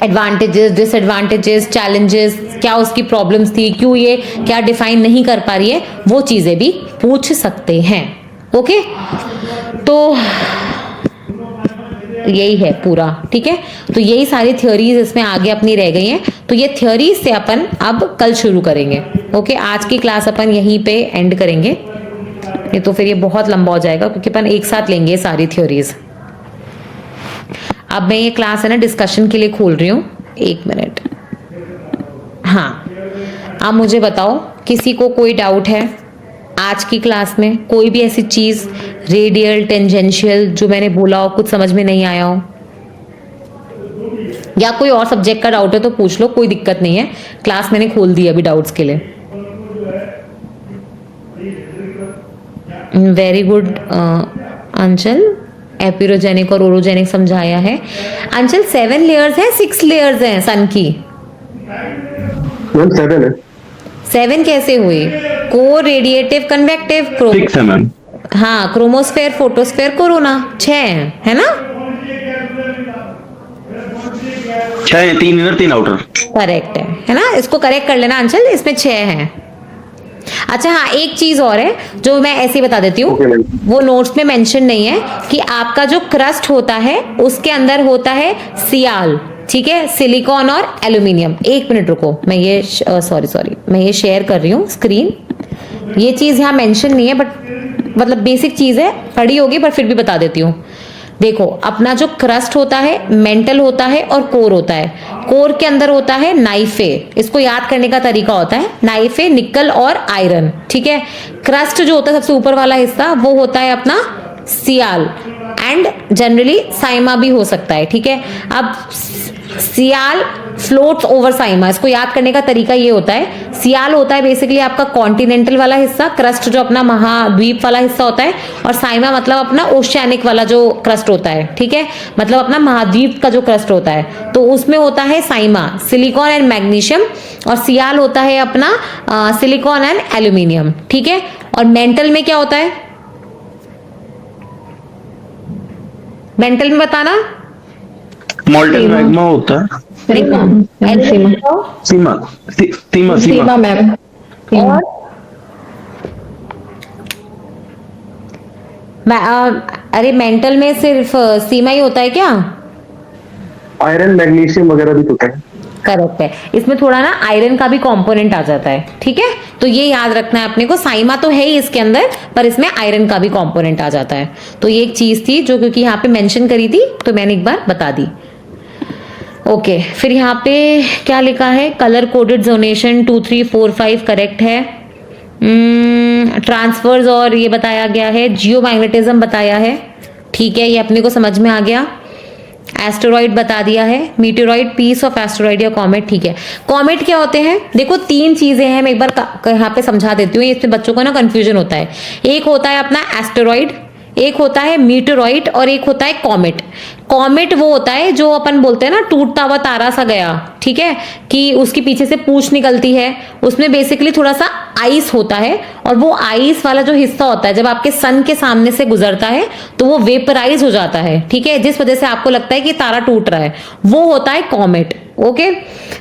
एडवांटेजेस, डिसएडवांटेजेस, चैलेंजेस, क्या उसकी प्रॉब्लम्स थी, क्यों ये क्या डिफाइन नहीं कर पा रही है, वो चीजें भी पूछ सकते हैं। ओके, तो यही है पूरा, ठीक है। तो यही सारी थ्योरीज इसमें आगे अपनी रह गई हैं। तो ये थ्योरीज से अपन अब कल शुरू करेंगे। ओके, आज की क्लास अपन यहीं पे एंड करेंगे, ये तो फिर ये बहुत लंबा हो जाएगा क्योंकि अपन एक साथ लेंगे सारी थ्योरीज। अब मैं ये क्लास है ना डिस्कशन के लिए खोल रही हूँ, 1 मिनट। हाँ, अब मुझे बताओ किसी को कोई डाउट है आज की क्लास में, कोई भी ऐसी चीज रेडियल टेंजेंशियल जो मैंने बोला हो, कुछ समझ में नहीं आया हो, या कोई और सब्जेक्ट का डाउट है तो पूछ लो, कोई दिक्कत नहीं है, क्लास मैंने खोल दी अभी डाउट्स के लिए। वेरी गुड अंचल, एपिरोजेनिक और ओरोजेनिक समझाया है। अंचल 7 लेयर्स है 6 लेयर्स हैं सन की? 7 है। 7 कैसे हुई? कोर, रेडिएटिव, कन्वेक्टिव, 6 है मैम। हाँ, क्रोमोस्फेयर, फोटोस्फेयर, कोरोना, 6 है ना? 6 है, 3 इनर 3 आउटर। करेक्ट है ना? इसको करेक्ट कर लेना अंचल, इसमें 6 हैं। अच्छा हाँ, एक चीज और है जो मैं ऐसे ही बता देती हूँ, वो नोट्स में मेंशन नहीं है, कि आपका जो क्रस्ट होता है उसके अंदर होता है सियाल, ठीक है, सिलिकॉन और एल्यूमिनियम। 1 मिनट रुको, मैं ये सॉरी मैं ये शेयर कर रही हूँ स्क्रीन। ये चीज यहाँ मेंशन नहीं है, बट मतलब बेसिक चीज है, पढ़ी होगी पर फिर भी बता देती हूँ। देखो, अपना जो क्रस्ट होता है, मेंटल होता है और कोर होता है। कोर के अंदर होता है नाइफे, इसको याद करने का तरीका होता है नाइफे, निकल और आयरन, ठीक है। क्रस्ट जो होता है सबसे ऊपर वाला हिस्सा, वो होता है अपना सियाल, एंड जनरली साइमा भी हो सकता है, ठीक है। अब सियाल फ्लोट्स ओवर साइमा, इसको याद करने का तरीका ये होता है, सियाल होता है बेसिकली आपका कॉन्टिनेंटल वाला हिस्सा, क्रस्ट जो अपना महाद्वीप वाला हिस्सा होता है, और साइमा मतलब अपना ओशियानिक वाला जो क्रस्ट होता है, ठीक है, मतलब अपना महाद्वीप का जो क्रस्ट होता है, तो उसमें होता है साइमा, सिलिकॉन एंड मैग्नीशियम, और सियाल होता है अपना सिलिकॉन एंड एल्यूमिनियम, ठीक है। और मेंटल में क्या होता है? मेंटल में बताना। मोल्टेन मैग्मा होता है। सीमा सीमा मैम। और अरे मेंटल में सिर्फ सीमा ही होता है क्या? आयरन, मैग्नीशियम वगैरह भी होता है। करेक्ट है, इसमें थोड़ा ना आयरन का भी कंपोनेंट आ जाता है, ठीक है। तो ये याद रखना है अपने को, साइमा तो है ही इसके अंदर, पर इसमें आयरन का भी कंपोनेंट आ जाता है। तो ये एक चीज थी जो क्योंकि यहाँ पे मेंशन करी थी तो मैंने एक बार बता दी। ओके, फिर यहाँ पे क्या लिखा है? कलर कोडेड जोनेशन 2, 3, 4, 5 करेक्ट है। ट्रांसफर्स और ये बताया गया है, जियोमैग्नेटिज्म बताया है, ठीक है, ये अपने को समझ में आ गया। एस्टेरॉइड बता दिया है, मीटेरॉइड, पीस ऑफ एस्टेरॉइड या कॉमेट, ठीक है। कॉमेट क्या होते हैं? देखो 3 चीजें हैं, मैं एक बार यहाँ पे समझा देती हूँ, इसमें बच्चों को ना कंफ्यूजन होता है। एक होता है अपना एस्टेरॉइड, एक होता है मीटेरॉइड, और एक होता है कॉमेट। कॉमेट वो होता है जो अपन बोलते हैं ना टूटता हुआ तारा सा गया, ठीक है, कि उसके पीछे से पूंछ निकलती है, उसमें बेसिकली थोड़ा सा आइस होता है, और वो आइस वाला जो हिस्सा होता है जब आपके सन के सामने से गुजरता है तो वो वेपराइज हो जाता है, ठीक है, जिस वजह से आपको लगता है कि तारा टूट रहा है, वो होता है कॉमेट। ओके,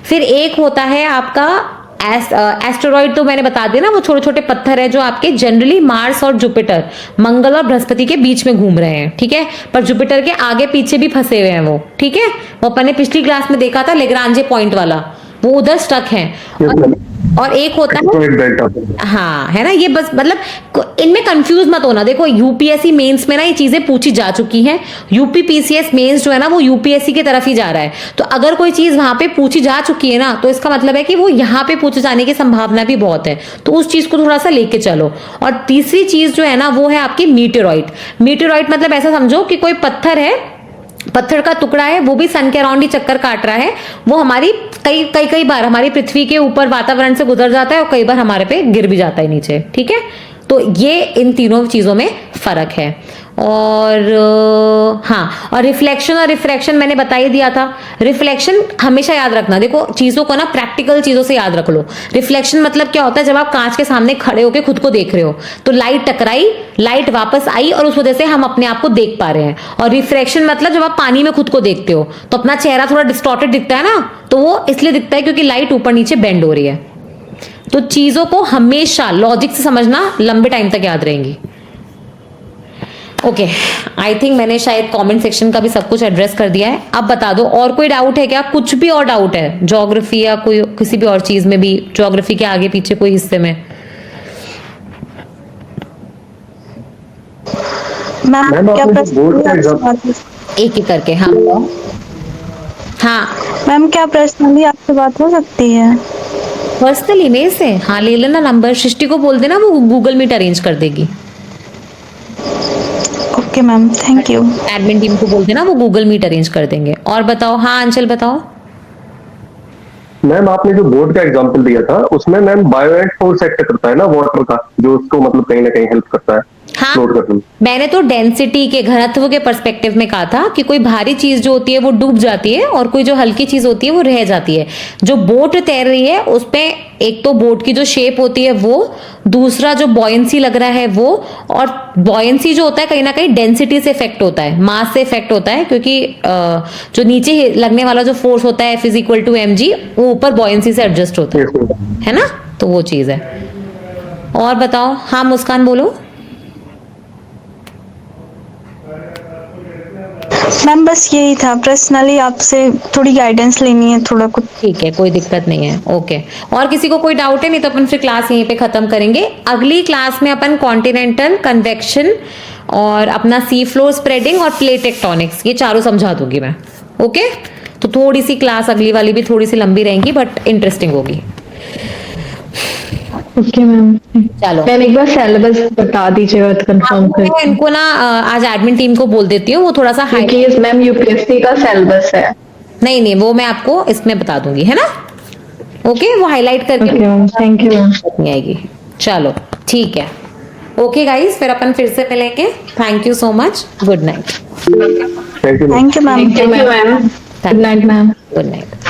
फिर एक होता है आपका एस्टेरॉइड, तो मैंने बता दिया ना, वो छोटे छोटे पत्थर है जो आपके जनरली मार्स और जुपिटर, मंगल और बृहस्पति के बीच में घूम रहे हैं, ठीक है, पर जुपिटर के आगे पीछे भी फंसे हुए हैं वो, ठीक है। वो अपन ने पिछली क्लास में देखा था लेग्रांजे पॉइंट वाला, वो उधर स्टक है। और एक होता है, तो एक बेल्ट टॉपर। हाँ है ना, ये बस मतलब इनमें कंफ्यूज मत होना। देखो यूपीएससी मेंस में ना ये चीजें पूछी जा चुकी हैं, यूपी पीसीएस मेंस जो है ना वो यूपीएससी की तरफ ही जा रहा है। तो अगर कोई चीज वहां पे पूछी जा चुकी है ना, तो इसका मतलब है कि वो यहाँ पे पूछे जाने की संभावना भी बहुत है, तो उस चीज को थोड़ा सा लेके चलो। और तीसरी चीज जो है ना वो है आपकी मीटेरॉइड। मीटेरॉइड मतलब ऐसा समझो कि कोई पत्थर है, पत्थर का टुकड़ा है, वो भी सन के अराउंड ही चक्कर काट रहा है, वो हमारी कई बार हमारी पृथ्वी के ऊपर वातावरण से गुजर जाता है और कई बार हमारे पे गिर भी जाता है नीचे, ठीक है। तो ये इन तीनों चीजों में फर्क है। और हाँ, और रिफ्लेक्शन और रिफ्रैक्शन मैंने बता ही दिया था। रिफ्लेक्शन हमेशा याद रखना, देखो चीजों को ना प्रैक्टिकल चीजों से याद रख लो। रिफ्लेक्शन मतलब क्या होता है, जब आप कांच के सामने खड़े होकर खुद को देख रहे हो तो लाइट टकराई, लाइट वापस आई और उस वजह से हम अपने आप को देख पा रहे हैं। और रिफ्रैक्शन मतलब जब आप पानी में खुद को देखते हो तो अपना चेहरा थोड़ा डिस्टॉर्टेड दिखता है ना, तो वो इसलिए दिखता है क्योंकि लाइट ऊपर नीचे बेंड हो रही है। तो चीजों को हमेशा लॉजिक से समझना, लंबे टाइम तक याद रहेंगी। ओके, आई थिंक मैंने शायद कमेंट सेक्शन का भी सब कुछ एड्रेस कर दिया है। अब बता दो और कोई डाउट है क्या, कुछ भी और डाउट है ज्योग्राफी या कोई किसी भी और चीज में भी, ज्योग्राफी के आगे पीछे कोई हिस्से में? मैम मैम, क्या आपने जो बोर्ड का एग्जाम, प्रश्न, एक एक करके। हाँ हाँ, मैम क्या पर्सनली आपसे बात हो सकती है? पर्सनल ईमेल से हाँ ले लेना नंबर, सृष्टि को बोल देना, वो गूगल मीट अरेंज कर देगी। Okay ma'am, thank you. Admin team को बोल देना, वो गूगल मीट अरेंज कर देंगे। और बताओ, हाँ अंचल बताओ। मैम आपने जो बोर्ड का एग्जांपल दिया था उसमें ma'am bio and force act करता है ना वाटर का, जो उसको मतलब कहीं ना कहीं हेल्प करता है हाँ, फ्लोट करने में। मैंने तो डेंसिटी के घनत्व के पर्सपेक्टिव में कहा था कि कोई भारी चीज जो होती है वो डूब जाती है और कोई जो हल्की चीज होती है वो रह जाती है। जो बोट तैर रही है उसपे एक तो बोट की जो शेप होती है वो, दूसरा जो बॉयंसी लग रहा है वो, और बॉयंसी जो होता है कहीं ना कहीं डेंसिटी से इफेक्ट होता है, मास से इफेक्ट होता है, क्योंकि जो नीचे लगने वाला जो फोर्स होता है F=mg, वो ऊपर बॉयंसी से एडजस्ट होता है ना, तो वो चीज है। और बताओ, हाँ मुस्कान बोलो। मैम बस यही था, पर्सनली आपसे थोड़ी गाइडेंस लेनी है, थोड़ा कुछ। ठीक है, कोई दिक्कत नहीं है। ओके, और किसी को कोई डाउट है? नहीं तो अपन फिर क्लास यहीं पे खत्म करेंगे। अगली क्लास में अपन कॉन्टिनेंटल, कन्वेक्शन और अपना सी फ्लोर स्प्रेडिंग और प्लेट टेक्टोनिक्स, ये चारों समझा दूंगी मैं। ओके, तो थोड़ी सी क्लास अगली वाली भी थोड़ी सी लंबी रहेंगी बट इंटरेस्टिंग होगी। ओके मैम, चलो, मैम एक बार सिलेबस बता दीजिएगा तो कंफर्म कर, मैं इनको ना आज एडमिन टीम को बोल देती हूँ, वो थोड़ा सा हाई, क्योंकि मैम यूपीएससी का सिलेबस है। नहीं नहीं वो मैं आपको इसमें बता दूंगी, है ना। ओके, वो हाईलाइट करके okay ma'am, thank you ma'am. नहीं आएगी। चलो ठीक है, ओके गाइस, फिर अपन फिर से मिलेंगे। Thank you so much, good night. Thank you. Thank you ma'am. Thank you ma'am, good night ma'am. Good night.